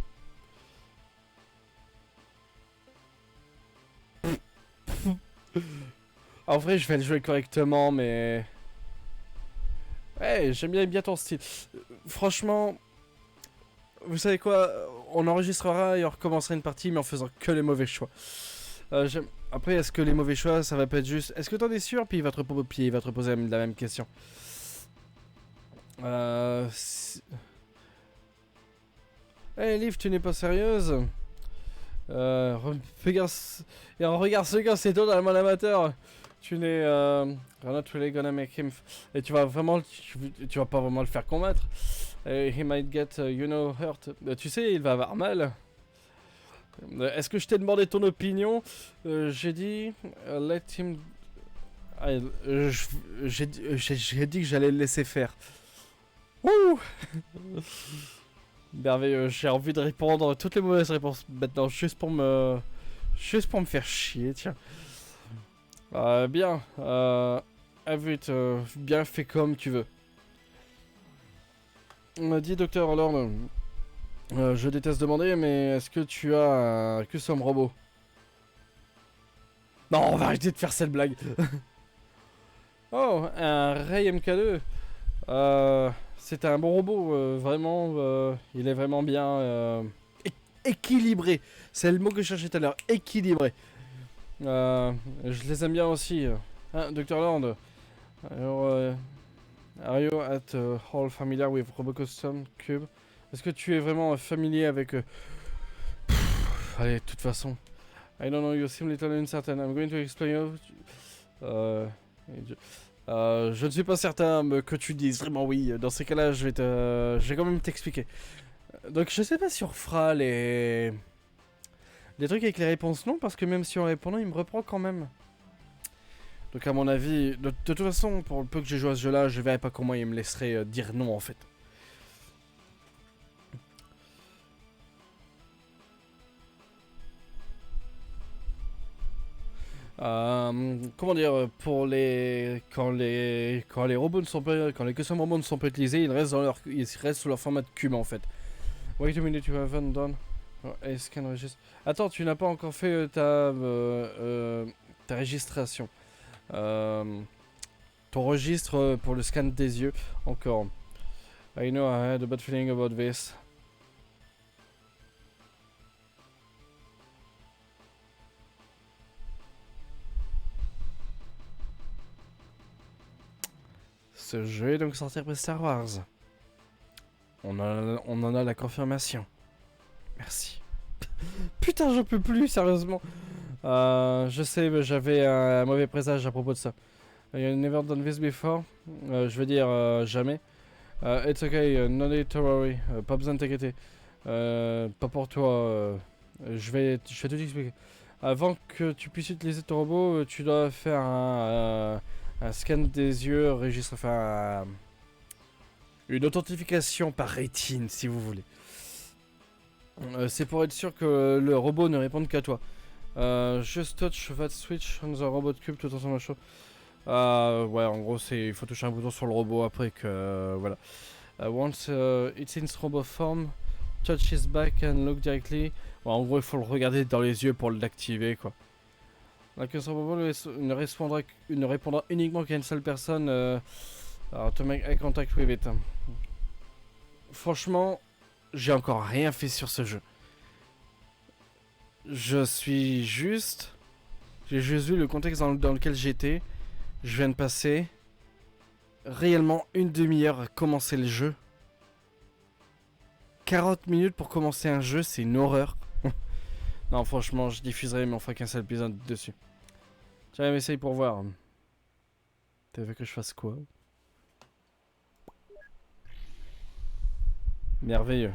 En vrai, je vais le jouer correctement, mais... Ouais, j'aime bien ton style. Franchement, vous savez quoi? On enregistrera et on recommencera une partie, mais en faisant que les mauvais choix. Après, est-ce que les mauvais choix, ça va pas être juste... Est-ce que t'en es sûr? Puis il va te reposer la même question. Hey Liv, tu n'es pas sérieuse? Regarde... Et on regarde ce gars, c'est totalement amateur. Tu n'es... You're not really gonna make him... Et tu vas vraiment... Tu vas pas vraiment le faire combattre. He might get, you know, hurt. Tu sais, il va avoir mal. Est-ce que je t'ai demandé ton opinion? J'ai dit... let him... j'ai dit que j'allais le laisser faire. Ouh. Merveilleux, j'ai envie de répondre toutes les mauvaises réponses maintenant, juste pour me faire chier, tiens. Bien, vite, bien fait comme tu veux. Dis docteur Lord, je déteste demander, mais est-ce que tu as un custom robot? Non, on va arrêter de faire cette blague. Oh, un Ray MK2. C'est un bon robot, vraiment, il est vraiment bien équilibré. C'est le mot que je cherchais tout à l'heure, équilibré. Je les aime bien aussi. Ah, Dr. Lord, alors, are you at all familiar with RoboCustom Cube? Est-ce que tu es vraiment familier avec... allez, de toute façon. I don't know, you seem little uncertain. I'm going to explain you. Je ne suis pas certain que tu dises vraiment oui. Dans ces cas-là, je vais quand même t'expliquer. Donc, je sais pas si on refera les trucs avec les réponses non, parce que même si on répond non, il me reprend quand même. Donc, à mon avis, de toute façon, pour le peu que j'ai joué à ce jeu-là, je verrai pas comment il me laisserait dire non en fait. Comment dire, pour quand les robots ne sont pas, quand les custom robots ne sont pas utilisés, ils restent sous leur format de cube en fait. Wait a minute, you haven't done. Scan register. Attends, tu n'as pas encore fait ta registration. Ton registre pour le scan des yeux encore. I know I had a bad feeling about this. Ce jeu est donc sorti après Star Wars. On en a la confirmation. Merci. Putain, j'en peux plus, sérieusement. Je sais, mais j'avais un mauvais présage à propos de ça. You never done this before? Je veux dire, jamais. It's okay, no need to worry. Pas besoin de t'inquiéter. Pas pour toi. Je vais tout expliquer. Avant que tu puisses utiliser ton robot, tu dois faire un scan des yeux, registre, enfin une authentification par rétine si vous voulez. C'est pour être sûr que le robot ne réponde qu'à toi. Just touch that switch on the robot cube tout ensemble chaud. Ouais, en gros, il faut toucher un bouton sur le robot après que... voilà. Once it's in robot form, touch his back and look directly. Ouais, en gros, il faut le regarder dans les yeux pour l'activer, quoi. Donc, ce robot ne répondra uniquement qu'à une seule personne. Alors, to make eye contact with it. Franchement, j'ai encore rien fait sur ce jeu. J'ai juste vu le contexte dans lequel j'étais. Je viens de passer réellement une demi-heure à commencer le jeu. 40 minutes pour commencer un jeu, c'est une horreur. Non, franchement, je diffuserai, mais on fera qu'un seul épisode dessus. Tiens, mais essaye pour voir. T'as vu que je fasse quoi? Merveilleux.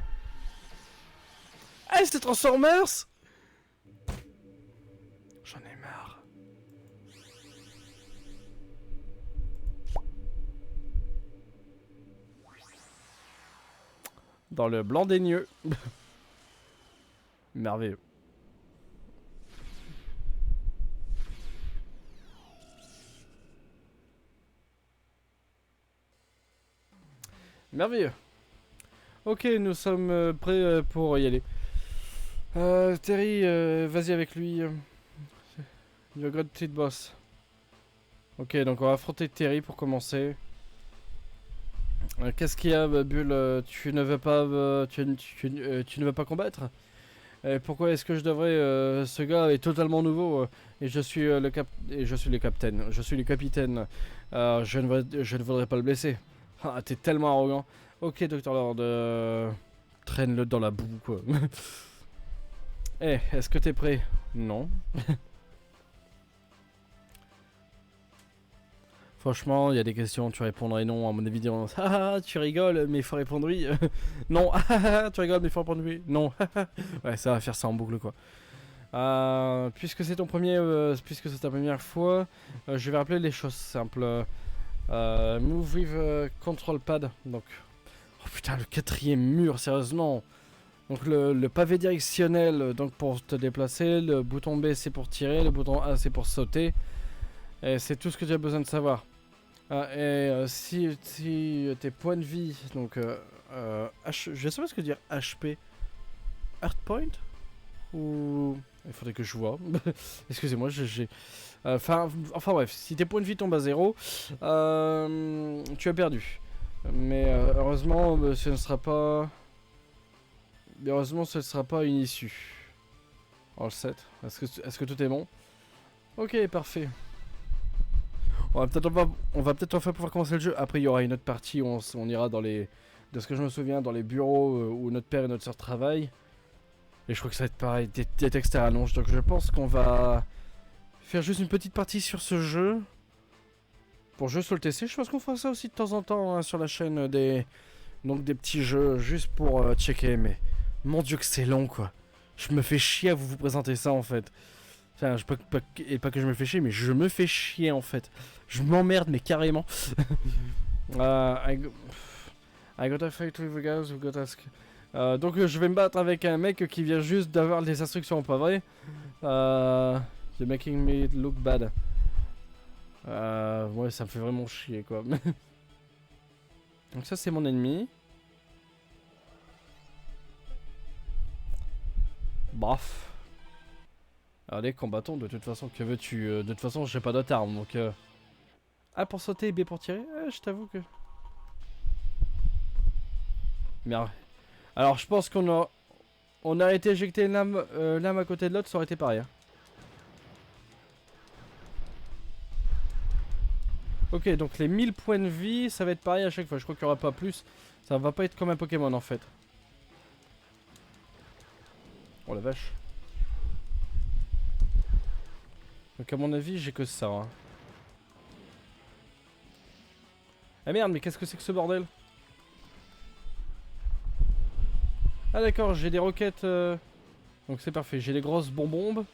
Ah, c'est Transformers! J'en ai marre. Dans le blanc des nieux. Merveilleux. Merveilleux. Ok, nous sommes prêts pour y aller. Terry, vas-y avec lui. You got it, boss. Ok, donc on va affronter Terry pour commencer. Qu'est-ce qu'il y a, Bull? Tu ne veux pas, tu ne veux pas combattre? Pourquoi est-ce que je devrais? Ce gars est totalement nouveau et je suis je suis le capitaine. Je suis le capitaine. Je ne voudrais pas le blesser. Ah, t'es tellement arrogant. Ok, Dr. Lord, traîne-le dans la boue, quoi. Est-ce que t'es prêt? Non. Franchement, il y a des questions, tu répondrais non, à mon évidence. Ah, tu rigoles, mais il faut répondre oui. Non, tu rigoles, mais il faut répondre oui. Non, ouais, ça va faire ça en boucle, quoi. Puisque c'est puisque c'est ta première fois, je vais rappeler les choses simples. Move with control pad. Donc, oh putain, le quatrième mur, sérieusement. Donc le pavé directionnel, donc pour te déplacer, le bouton B c'est pour tirer, le bouton A c'est pour sauter. Et c'est tout ce que tu as besoin de savoir. Si tes points de vie, donc je sais pas ce que dire HP, Earth Point ou il faudrait que je vois. Excusez-moi, j'ai. Enfin bref, si tes points de vie tombent à 0, tu as perdu. Mais heureusement, ce ne sera pas. Heureusement, ce ne sera pas une issue. On le sait. Est-ce que tout est bon? Ok, parfait. On va peut-être enfin pouvoir commencer le jeu. Après, il y aura une autre partie où on ira dans les... De ce que je me souviens, dans les bureaux où notre père et notre soeur travaillent. Et je crois que ça va être pareil, des textes à rallonge. Donc je pense qu'on va faire juste une petite partie sur ce jeu. Pour jouer sur le TC. Je pense qu'on fera ça aussi de temps en temps hein, sur la chaîne donc des petits jeux juste pour checker. Mais mon dieu que c'est long quoi. Je me fais chier à vous présenter ça en fait. Enfin, et pas que je me fais chier, mais je me fais chier en fait. Je m'emmerde, mais carrément. I gotta fight with the guys who got ask. Donc je vais me battre avec un mec qui vient juste d'avoir les instructions, pas vrai? You're making me look bad. Ouais, ça me fait vraiment chier quoi. Donc ça c'est mon ennemi. Baf. Allez, combattons, de toute façon, que veux-tu? De toute façon, j'ai pas d'autres armes, donc... A pour sauter et B pour tirer? Je t'avoue que... Merde. Alors, je pense on a été éjecté l'âme à côté de l'autre, ça aurait été pareil. Hein. Ok, donc les 1000 points de vie, ça va être pareil à chaque fois. Je crois qu'il n'y aura pas plus. Ça va pas être comme un Pokémon, en fait. Oh la vache. Donc à mon avis, j'ai que ça. Hein. Ah merde, mais qu'est-ce que c'est que ce bordel? Ah d'accord, j'ai des roquettes. Donc c'est parfait, j'ai des grosses bonbombes.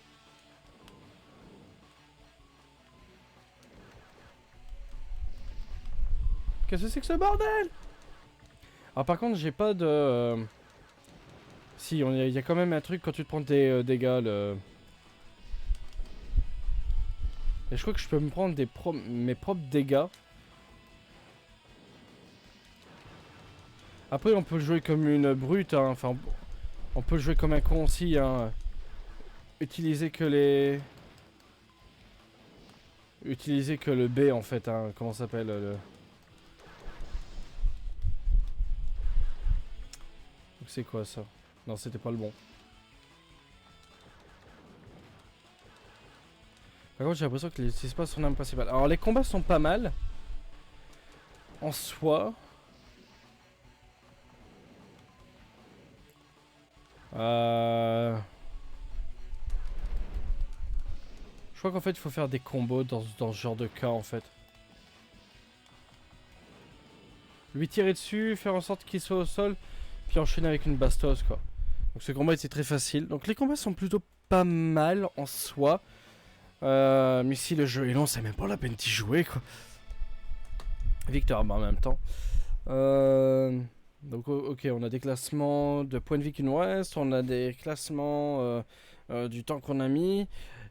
Qu'est-ce que c'est que ce bordel? Alors par contre, j'ai pas de... Si, il y a quand même un truc quand tu te prends des dégâts. Et je crois que je peux me prendre mes propres dégâts. Après, on peut le jouer comme une brute, hein. Enfin, on peut le jouer comme un con aussi, hein. Utiliser que les... Utiliser que le B, en fait, hein. Comment ça s'appelle le... Donc c'est quoi, ça? Non, c'était pas le bon. Par contre, j'ai l'impression que c'est pas son arme principale. Alors, les combats sont pas mal. En soi... Je crois qu'en fait il faut faire des combos dans ce genre de cas en fait. Lui tirer dessus, faire en sorte qu'il soit au sol, puis enchaîner avec une bastos quoi. Donc ce combat était très facile. Donc les combats sont plutôt pas mal en soi. Mais si le jeu est long, c'est même pas la peine d'y jouer quoi. Victor bah, en même temps. Donc ok, on a des classements de points de vie qui nous restent, on a des classements du temps qu'on a mis,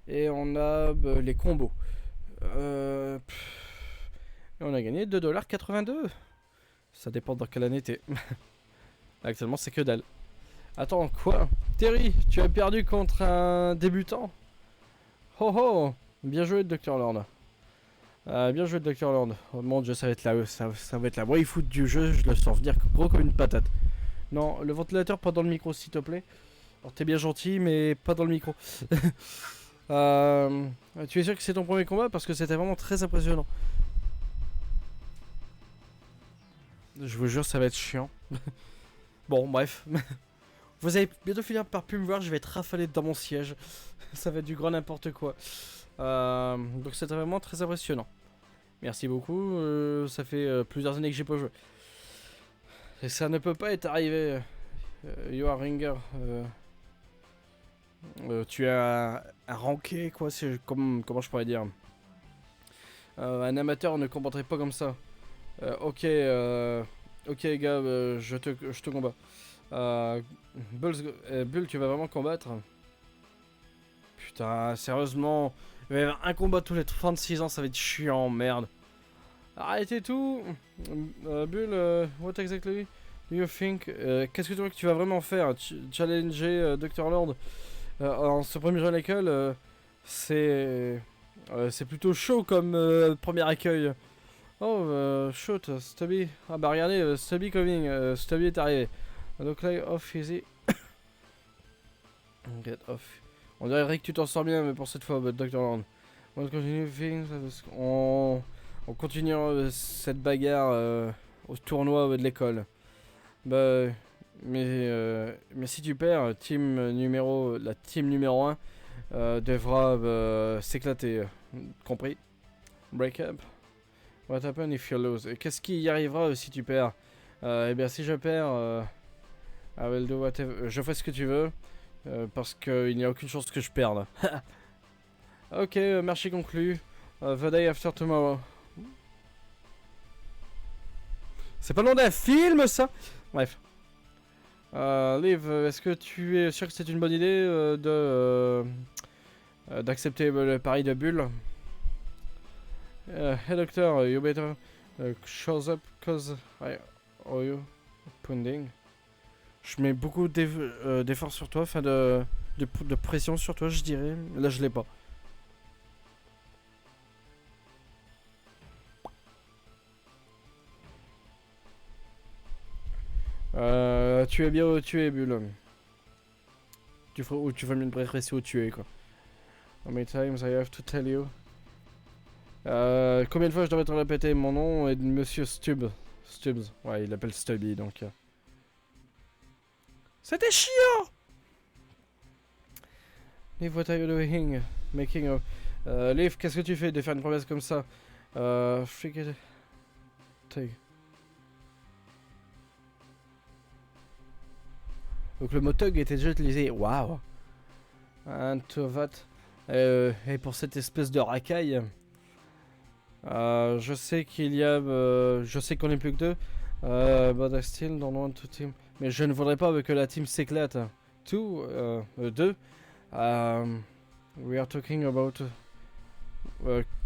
et on a les combos. Et on a gagné 2,82$. Ça dépend dans quelle année t'es. Actuellement c'est que dalle. Attends, quoi? Terry, tu as perdu contre un débutant? Oh oh! Bien joué Dr Lord. Bien joué Dr Lord. Oh mon dieu, ça va être ça va être la waifu du jeu, je le sens venir gros comme une patate. Non, le ventilateur pas dans le micro s'il te plaît. Alors t'es bien gentil mais pas dans le micro. Tu es sûr que c'est ton premier combat? Parce que c'était vraiment très impressionnant. Je vous jure ça va être chiant. Bon bref. Vous allez bientôt finir par plus me voir, je vais être rafalé dans mon siège. Ça va être du grand n'importe quoi. Donc c'était vraiment très impressionnant. Merci beaucoup, ça fait plusieurs années que j'ai pas joué. Et ça ne peut pas être arrivé. You are Ringer. Tu es un ranké quoi, c'est comment je pourrais dire. Un amateur ne combattrait pas comme ça. Ok, ok gars, je te combats. Bull, tu vas vraiment combattre? Putain, sérieusement, il va y avoir un combat tous les 36 ans, ça va être chiant, merde. Arrêtez tout. Bull, what exactly do you think? Qu'est-ce que tu vois que tu vas vraiment faire? Challenger Dr Lord en ce premier jour à l'école, c'est plutôt chaud comme premier accueil. Oh, shoot, Stubby. Ah bah regardez, Stubby coming, Stubby est arrivé. Look like off easy. Get off. On dirait que tu t'en sors bien, mais pour cette fois, Dr. Lord. On continue cette bagarre au tournoi de l'école. Bah, mais si tu perds, la team numéro 1 devra s'éclater. Compris? Break up. What happens if you lose? Qu'est-ce qui y arrivera si tu perds? Eh bien, si je perds, I will do whatever. Je fais ce que tu veux. Parce qu'il n'y a aucune chance que je perde. Ok, marché conclu. The day after tomorrow. C'est pas le nom d'un film ça? Bref. Liv, est-ce que tu es sûr que c'est une bonne idée d'accepter le pari de Bull? Hey doctor, you better shows up cause I owe you pudding. Je mets beaucoup d'efforts sur toi, enfin de pression sur toi, je dirais. Là, je l'ai pas. Tu es bien où tu es, Bull. Tu vas me préciser où tu es, quoi. How many times I have to tell you? Combien de fois je devrais te répéter mon nom et de Monsieur Stubbs? Ouais, il l'appelle Stubby, donc... C'était chiant! Liv, what are you doing? Making of... Liv, qu'est-ce que tu fais de faire une promesse comme ça? Freak it... Take... Donc le mot tug était déjà utilisé. Waouh! And to that... et pour cette espèce de racaille... je sais qu'il y a... je sais qu'on est plus que deux. But I still don't want to team... Mais je ne voudrais pas que la team s'éclate. Deux. We are talking about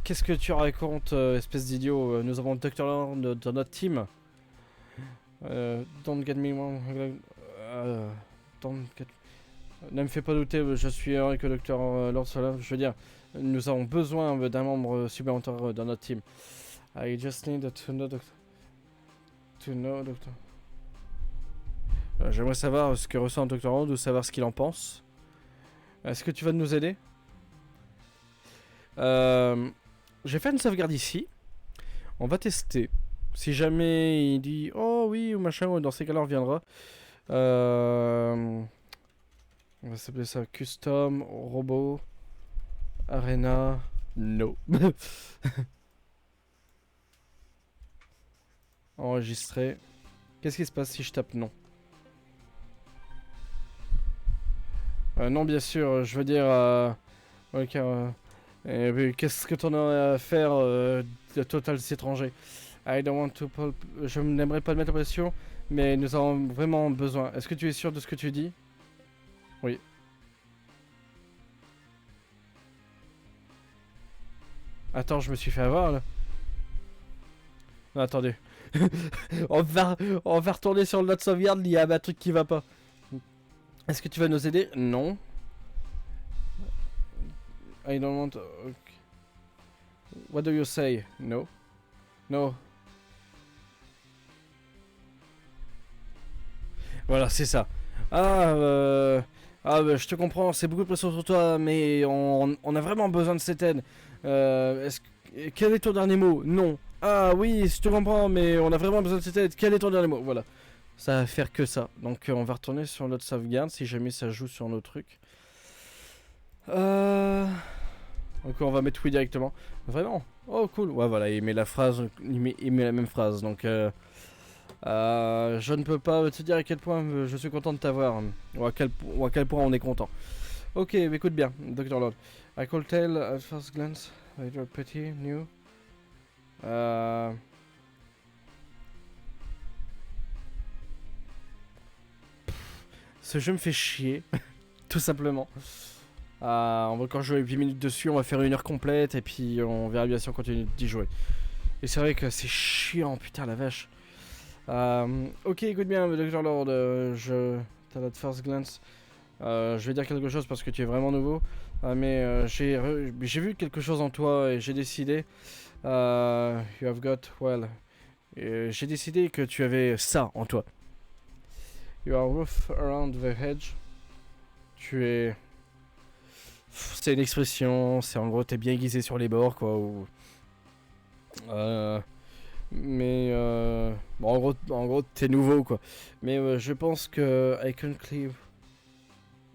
Qu'est-ce que tu racontes, espèce d'idiot? Nous avons Dr. Lord dans notre team. Don't get me wrong. Don't get... Ne me fais pas douter, je suis heureux que Dr. Lord soit là. Je veux dire, nous avons besoin d'un membre supplémentaire dans notre team. I just need to know, Doctor. To know, Doctor. J'aimerais savoir ce que ressent Dr. Lord ou savoir ce qu'il en pense. Est-ce que tu vas nous aider? J'ai fait une sauvegarde ici. On va tester. Si jamais il dit oh oui ou machin, dans ces cas-là on reviendra. On va s'appeler ça Custom Robot Arena No. Enregistrer. Qu'est-ce qui se passe si je tape non? Non, bien sûr, je veux dire. Ok. Qu'est-ce que t'en as à faire de Total étranger? I don't want to. Je n'aimerais pas te mettre en pression, mais nous avons vraiment besoin. Est-ce que tu es sûr de ce que tu dis? Oui. Attends, je me suis fait avoir là. Non, attendez. on va retourner sur le note sauvegarde, il y a un truc qui va pas. Est-ce que tu vas nous aider? Non. I don't want. Okay. What do you say? No. No. Voilà, c'est ça. Je te comprends, c'est beaucoup de pression sur toi, mais on a vraiment besoin de cette aide. Quel est ton dernier mot? Non. Ah oui, je te comprends, mais on a vraiment besoin de cette aide. Quel est ton dernier mot? Voilà. Ça va faire que ça. Donc on va retourner sur notre sauvegarde si jamais ça joue sur nos trucs. Donc on va mettre oui directement. Vraiment? Oh cool. Ouais voilà, il met la phrase, il met la même phrase. Donc je ne peux pas te dire à quel point je suis content de t'avoir. Ou à quel point on est content. Ok, écoute bien, Dr. Lord. I could tell at first glance that you're pretty new. Ce jeu me fait chier, tout simplement. On va encore jouer 8 minutes dessus, on va faire 1 heure complète et puis on verra bien si on continue d'y jouer. Et c'est vrai que c'est chiant, putain la vache. Ok, écoute bien, Dr. Lord, t'as la first glance. Je vais dire quelque chose parce que tu es vraiment nouveau. Mais j'ai vu quelque chose en toi et j'ai décidé. You have got, well. J'ai décidé que tu avais ça en toi. You are rough around the edge. Tu es. C'est une expression, c'est en gros t'es bien aiguisé sur les bords quoi. Ou... Bon, en gros t'es nouveau quoi. Mais je pense que I can cleave.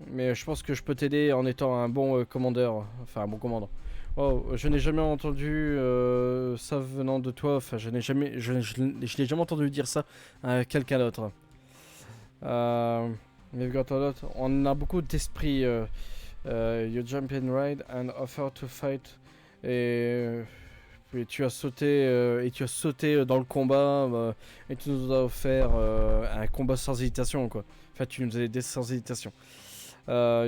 Mais je pense que je peux t'aider en étant un bon commandeur. Enfin un bon commandant. Oh, je n'ai jamais entendu ça venant de toi. Enfin, je n'ai jamais entendu dire ça à quelqu'un d'autre. On a beaucoup d'esprit. You jump in ride and offer to fight. Et tu as sauté dans le combat et tu nous as offert un combat sans hésitation quoi. Enfin, tu nous as aidé sans hésitation. Toi,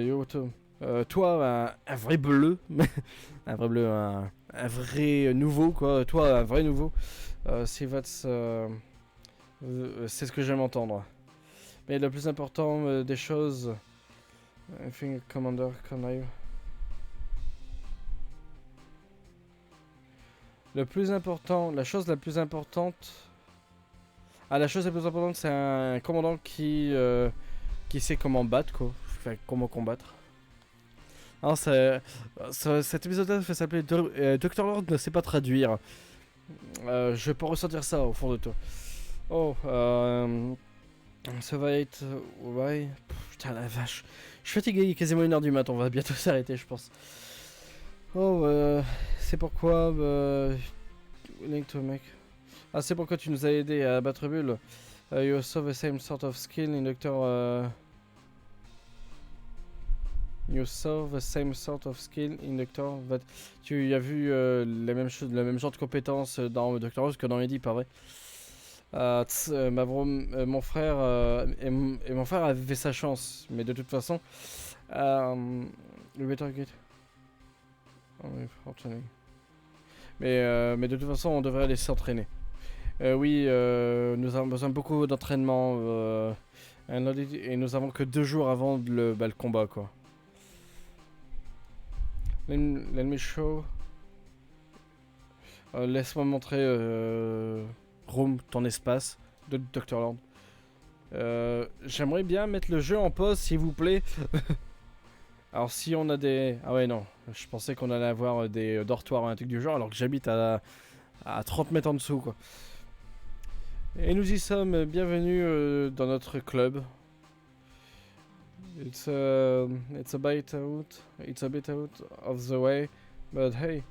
un vrai bleu, un vrai bleu, un vrai nouveau quoi. Toi, un vrai nouveau. C'est ce que j'aime entendre. Mais le plus important des choses, I think Commander, can I... Le plus important, la chose la plus importante... la chose la plus importante, c'est un commandant qui sait comment battre, quoi. Enfin, comment combattre. Alors, cet épisode-là fait s'appeler Dr. Lord ne sait pas traduire. Je peux ressentir ça au fond de toi. Oh, ça va être... Ouais... Putain, la vache. Je suis fatigué, il est quasiment 1h du mat, on va bientôt s'arrêter, je pense. Oh, c'est pourquoi... Link to make... Ah, c'est pourquoi tu nous as aidé à battre Bull. You saw the same sort of skill in Dr. You saw the same sort of skill in Dr. That... Tu as vu le même genre de compétences dans Dr. Rose que dans Eddie, pas vrai? Mon frère et mon frère avait sa chance, mais de toute façon, le better get. Mais de toute façon, on devrait aller s'entraîner. Oui, nous avons besoin beaucoup d'entraînement. Et nous avons que 2 jours avant le combat, quoi. Let me show. Laisse-moi montrer Room, ton espace de Dr. Lord. J'aimerais bien mettre le jeu en pause, s'il vous plaît. Alors si on a des... Ah ouais, non. Je pensais qu'on allait avoir des dortoirs ou un truc du genre, alors que j'habite à 30 mètres en dessous, quoi. Et nous y sommes. Bienvenue dans notre club. It's a bit out. It's a bit out of the way, but hey.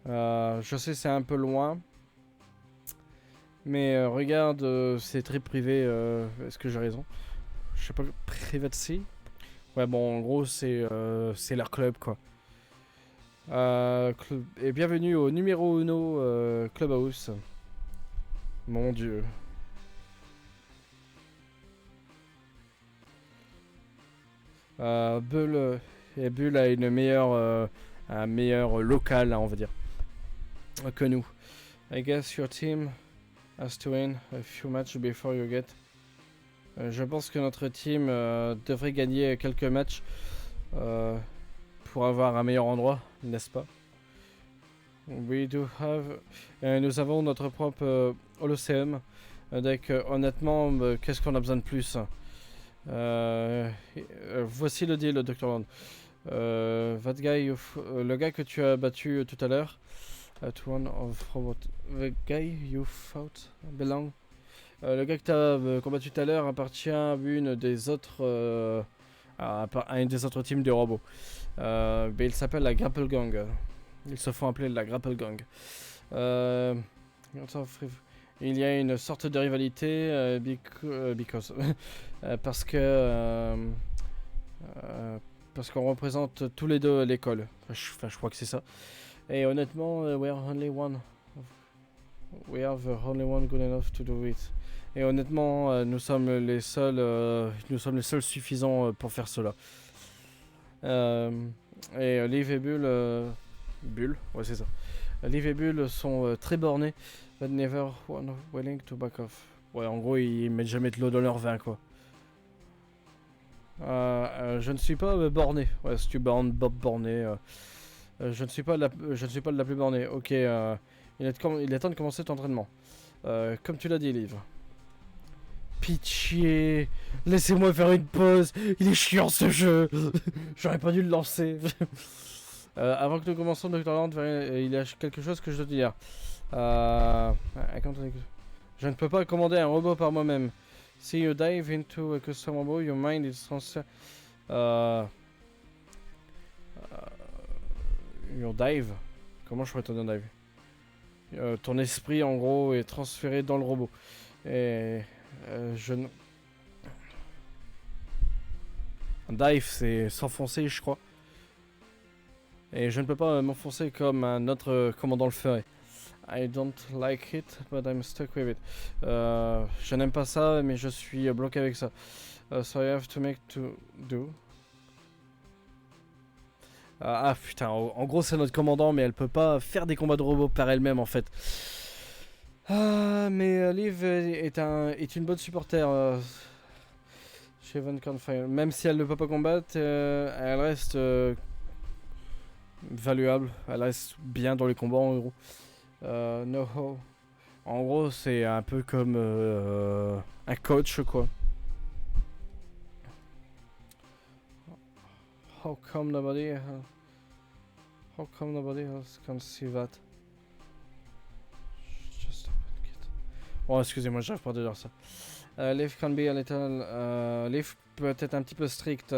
Je sais, c'est un peu loin. Mais regarde, c'est très privé. Est-ce que j'ai raison? Je sais pas, privacy? Ouais, bon, en gros, c'est leur club, quoi. Et bienvenue au numéro 1 Clubhouse. Mon dieu. Bull a un meilleur local, on va dire, que nous. I guess your team has to win a few matches before you get. Je pense que notre team devrait gagner quelques matchs pour avoir un meilleur endroit, n'est-ce pas? We do have. Nous avons notre propre Holocéum. Donc honnêtement, qu'est-ce qu'on a besoin de plus? Voici le deal, Dr. Land. Le gars que tu as battu tout à l'heure, to one of the guy you fought belong. Le gars que tu as combattu tout à l'heure appartient à une des autres, à une des autres teams de robots. Il s'appelle la Grapple Gang. Ils se font appeler la Grapple Gang. Il y a une sorte de rivalité because parce qu'on représente tous les deux l'école. Enfin, je crois que c'est ça. Et honnêtement, we are the only one good enough to do it. Et honnêtement, nous sommes les seuls suffisants pour faire cela. Et Liv et Bull, ouais c'est ça. Liv et Bull sont très bornés, but never willing to back off. Ouais, en gros, ils mettent jamais de l'eau dans leur vin, quoi. Je ne suis pas borné. Ouais, si tu bornes Bob borné. Je ne suis pas de la plus bornée. Ok, il est temps de commencer ton entraînement. Comme tu l'as dit, Liv. Pitié, laissez-moi faire une pause. Il est chiant ce jeu. J'aurais pas dû le lancer. Avant que nous commencions, Dr. Land, il y a quelque chose que je dois te dire. Je ne peux pas commander un robot par moi-même. Si you dive into a custom robot, your mind is transferred. Your dive. Comment je pourrais te dire dive? Ton esprit, en gros, est transféré dans le robot. Et je ne... Dive, c'est s'enfoncer, je crois. Et je ne peux pas m'enfoncer comme un autre commandant le ferait. I don't like it, but I'm stuck with it. Je n'aime pas ça, mais je suis bloqué avec ça. So I have to make to do. Ah putain, en gros c'est notre commandant, mais elle peut pas faire des combats de robots par elle-même en fait. Mais Liv est une bonne supporter. Chez Van Confire. Même si elle ne peut pas combattre, elle reste valuable. Elle reste bien dans les combats en gros. No. En gros, c'est un peu comme un coach quoi. How come nobody else can see that? Just a kid. Bon, excusez-moi, j'arrive pas à dire ça. Liv can be a little. Liv peut être un petit peu strict,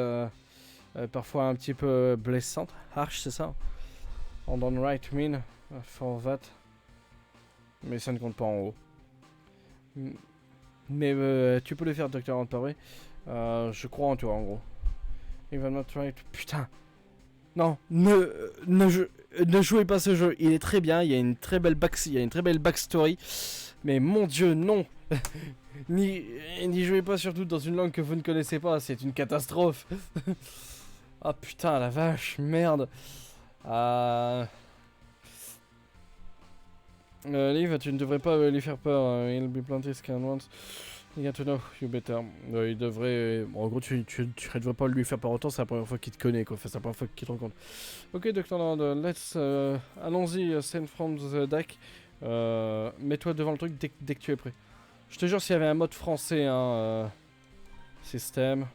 parfois un petit peu blessante, harsh, c'est ça. On don't right mean for that. Mais ça ne compte pas en haut. Mais tu peux le faire, Dr. Hunt, pas vrai? Je crois en toi, en gros. Even not right. Putain. Non, ne jouez pas ce jeu. Il est très bien. Il y a une très belle backstory. Mais mon Dieu, non. N'y jouez pas surtout dans une langue que vous ne connaissez pas. C'est une catastrophe. Ah putain, la vache, merde. Liv, tu ne devrais pas lui faire peur. He'll be plenty scared once. You got to know you better. Il devrait. Bon, en gros, tu ne devrais pas lui faire peur autant, c'est la première fois qu'il te connaît, quoi. Enfin, c'est la première fois qu'il te rencontre. Ok, Dr. Lord, let's. Allons-y, send from the deck. Mets-toi devant le truc dès que tu es prêt. Je te jure, s'il y avait un mode français, hein. Système.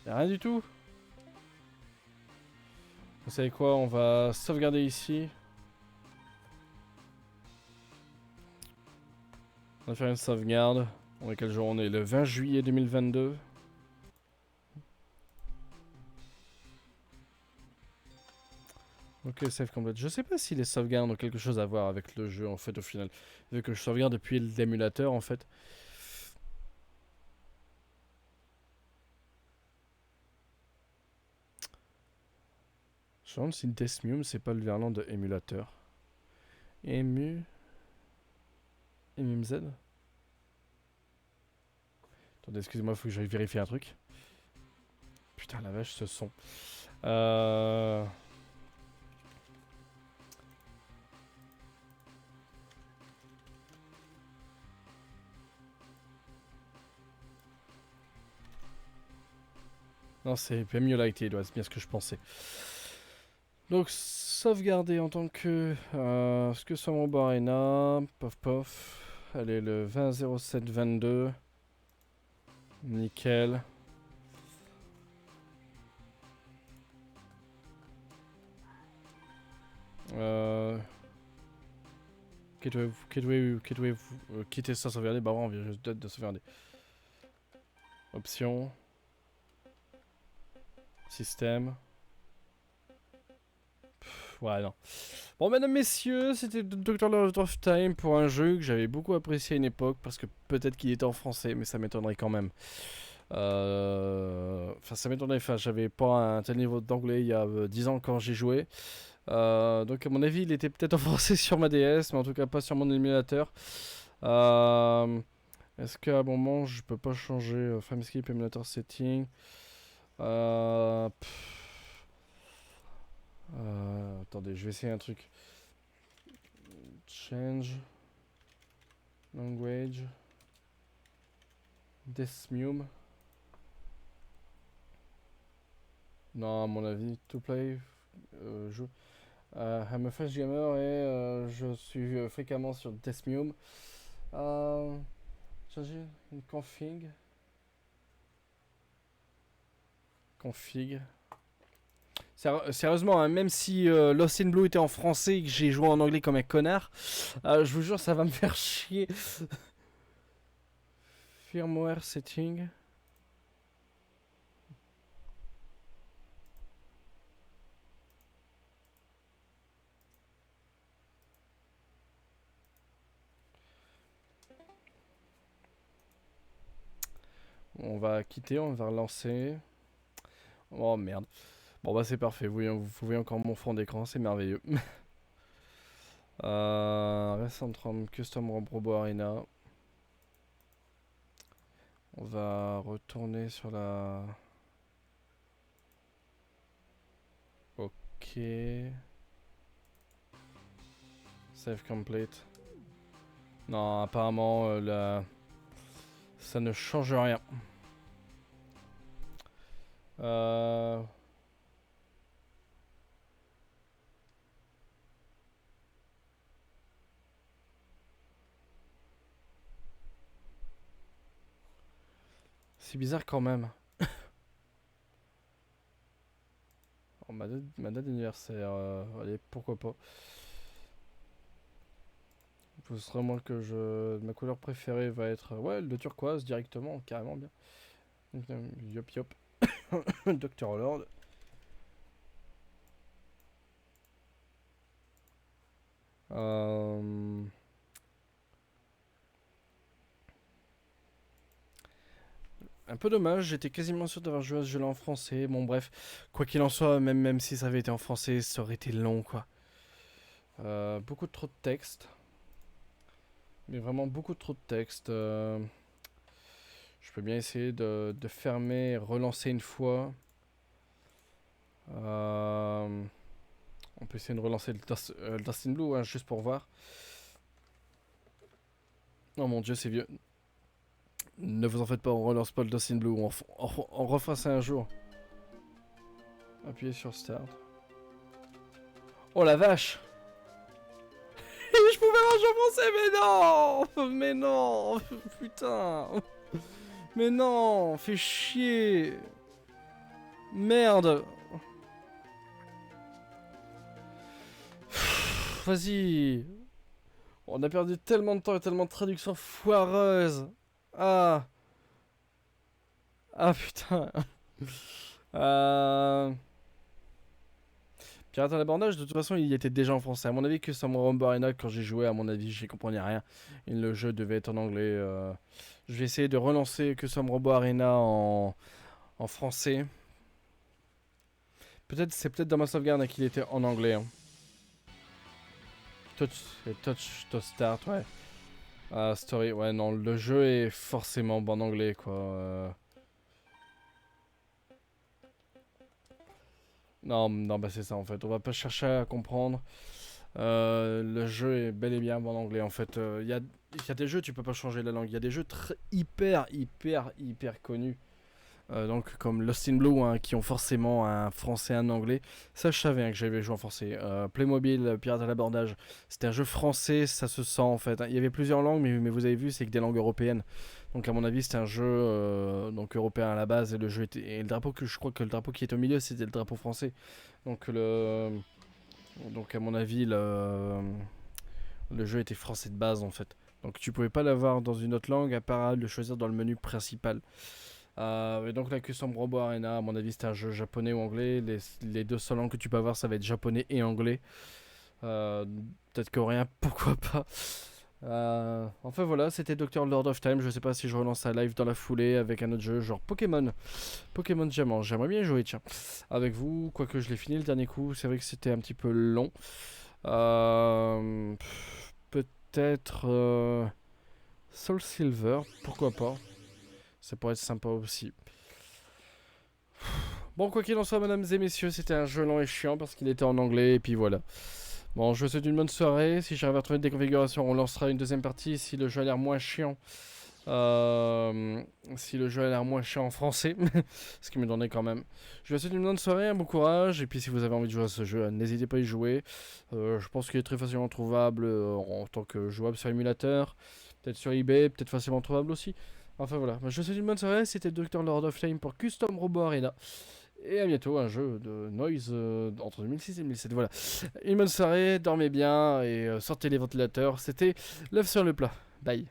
Y'a rien du tout. Vous savez quoi, on va sauvegarder ici. On va faire une sauvegarde. On est quel jour? On est le 20 juillet 2022. Ok, save complete. Je sais pas si les sauvegardes ont quelque chose à voir avec le jeu en fait au final. Vu que je sauvegarde depuis l'émulateur en fait. Je me demande si Desmium c'est pas le verlan de émulateur. Emum Z. Attendez, excusez-moi, faut que j'aille vérifier un truc. Putain la vache, ce son. Non, c'est Emulated, ouais, c'est bien ce que je pensais. Donc, sauvegarder en tant que. Ce que soit mon Arena. Pof pof. Allez, le 20-07-22. Nickel. Quitter ça, sauvegarder. Bah, ouais, on vient juste de sauvegarder. Options. Système. Ouais, non. Bon, mesdames, messieurs, c'était Dr. Lord of Time pour un jeu que j'avais beaucoup apprécié à une époque parce que peut-être qu'il était en français, mais ça m'étonnerait quand même. Enfin, ça m'étonnerait. Enfin, j'avais pas un tel niveau d'anglais il y a 10 ans quand j'ai joué. Donc, à mon avis, il était peut-être en français sur ma DS, mais en tout cas pas sur mon émulateur. Est-ce qu'à un moment je peux pas changer Framescape Emulator Setting? Attendez, je vais essayer un truc. Change language Desmium. Non, à mon avis, to play. Joue. I'm a French gamer et je suis fréquemment sur Desmium. Changer une config. Config. Sérieusement, hein, même si Lost in Blue était en français et que j'ai joué en anglais comme un connard, je vous jure, ça va me faire chier. Firmware setting. On va quitter, on va relancer. Oh merde. Bon bah c'est parfait, vous voyez encore mon fond d'écran, c'est merveilleux. Recent ROM, Custom ROM Robo Arena. On va retourner sur la... Ok. Save complete. Non, apparemment ça ne change rien. C'est bizarre quand même. Oh, ma date d'anniversaire, allez, pourquoi pas. Il faut vraiment que ma couleur préférée va être... Ouais, le turquoise directement, carrément bien. Yop yop. Dr. Lord. Un peu dommage, j'étais quasiment sûr d'avoir joué à ce jeu-là en français. Bon, bref, quoi qu'il en soit, même si ça avait été en français, ça aurait été long, quoi. Beaucoup trop de texte. Mais vraiment beaucoup trop de texte. Je peux bien essayer de fermer, relancer une fois. On peut essayer de relancer le Dust in Blue, hein, juste pour voir. Oh mon dieu, c'est vieux. Ne vous en faites pas, on relance pas le Dust in Blue, on refera ça un jour. Appuyez sur Start. Oh la vache! Je pouvais avoir en français, mais non! Mais non! Putain! Mais non! Fais chier! Merde! Vas-y! On a perdu tellement de temps et tellement de traductions foireuses! Ah! Ah putain! Pirate à l'abordage, de toute façon, il était déjà en français. À mon avis, que Samurai Rumble Arena, quand j'ai joué, à mon avis, j'y comprenais rien. Et le jeu devait être en anglais. Je vais essayer de relancer que Samurai Rumble Arena en français. C'est peut-être dans ma sauvegarde qu'il était en anglais. Hein. Touch to start, ouais. Story, ouais, non, le jeu est forcément en anglais, quoi. Non, non, bah c'est ça en fait. On va pas chercher à comprendre. Le jeu est bel et bien en anglais en fait. Il y a des jeux, tu peux pas changer la langue. Il y a des jeux hyper connus. Donc comme Lost in Blue hein, qui ont forcément un français et un anglais. Ça je savais hein, que j'avais joué en français. Playmobil, Pirate à l'abordage, c'était un jeu français, ça se sent en fait. Il y avait plusieurs langues mais vous avez vu c'est que des langues européennes. Donc à mon avis c'était un jeu donc européen à la base et le jeu était et le drapeau que je crois que le drapeau qui est au milieu c'était le drapeau français. Donc donc à mon avis le jeu était français de base en fait. Donc tu pouvais pas l'avoir dans une autre langue à part le choisir dans le menu principal. Et donc la Custom Robot Arena, à mon avis, c'est un jeu japonais ou anglais. Les deux seules langues que tu peux avoir, ça va être japonais et anglais. Peut-être coréen, pourquoi pas. Enfin voilà, c'était Dr. Lord of Time. Je sais pas si je relance un live dans la foulée avec un autre jeu, genre Pokémon. Pokémon Diamant, j'aimerais bien jouer, tiens. Avec vous, quoique je l'ai fini le dernier coup. C'est vrai que c'était un petit peu long. Peut-être Soul Silver, pourquoi pas. Ça pourrait être sympa aussi. Bon, quoi qu'il en soit, mesdames et messieurs, c'était un jeu long et chiant parce qu'il était en anglais et puis voilà. Bon, je vous souhaite une bonne soirée. Si j'arrive à trouver des configurations, on lancera une deuxième partie. Si le jeu a l'air moins chiant, en français, ce qui me donnait quand même. Je vous souhaite une bonne soirée, un bon courage. Et puis, si vous avez envie de jouer à ce jeu, n'hésitez pas à y jouer. Je pense qu'il est très facilement trouvable en tant que jouable sur émulateur. Peut-être sur eBay, peut-être facilement trouvable aussi. Enfin voilà, je vous souhaite une bonne soirée, c'était Dr. Lord of Flame pour Custom Robot Arena. Et à bientôt, un jeu de Noise entre 2006 et 2007. Voilà, une bonne soirée, dormez bien et sortez les ventilateurs. C'était l'œuf sur le plat. Bye.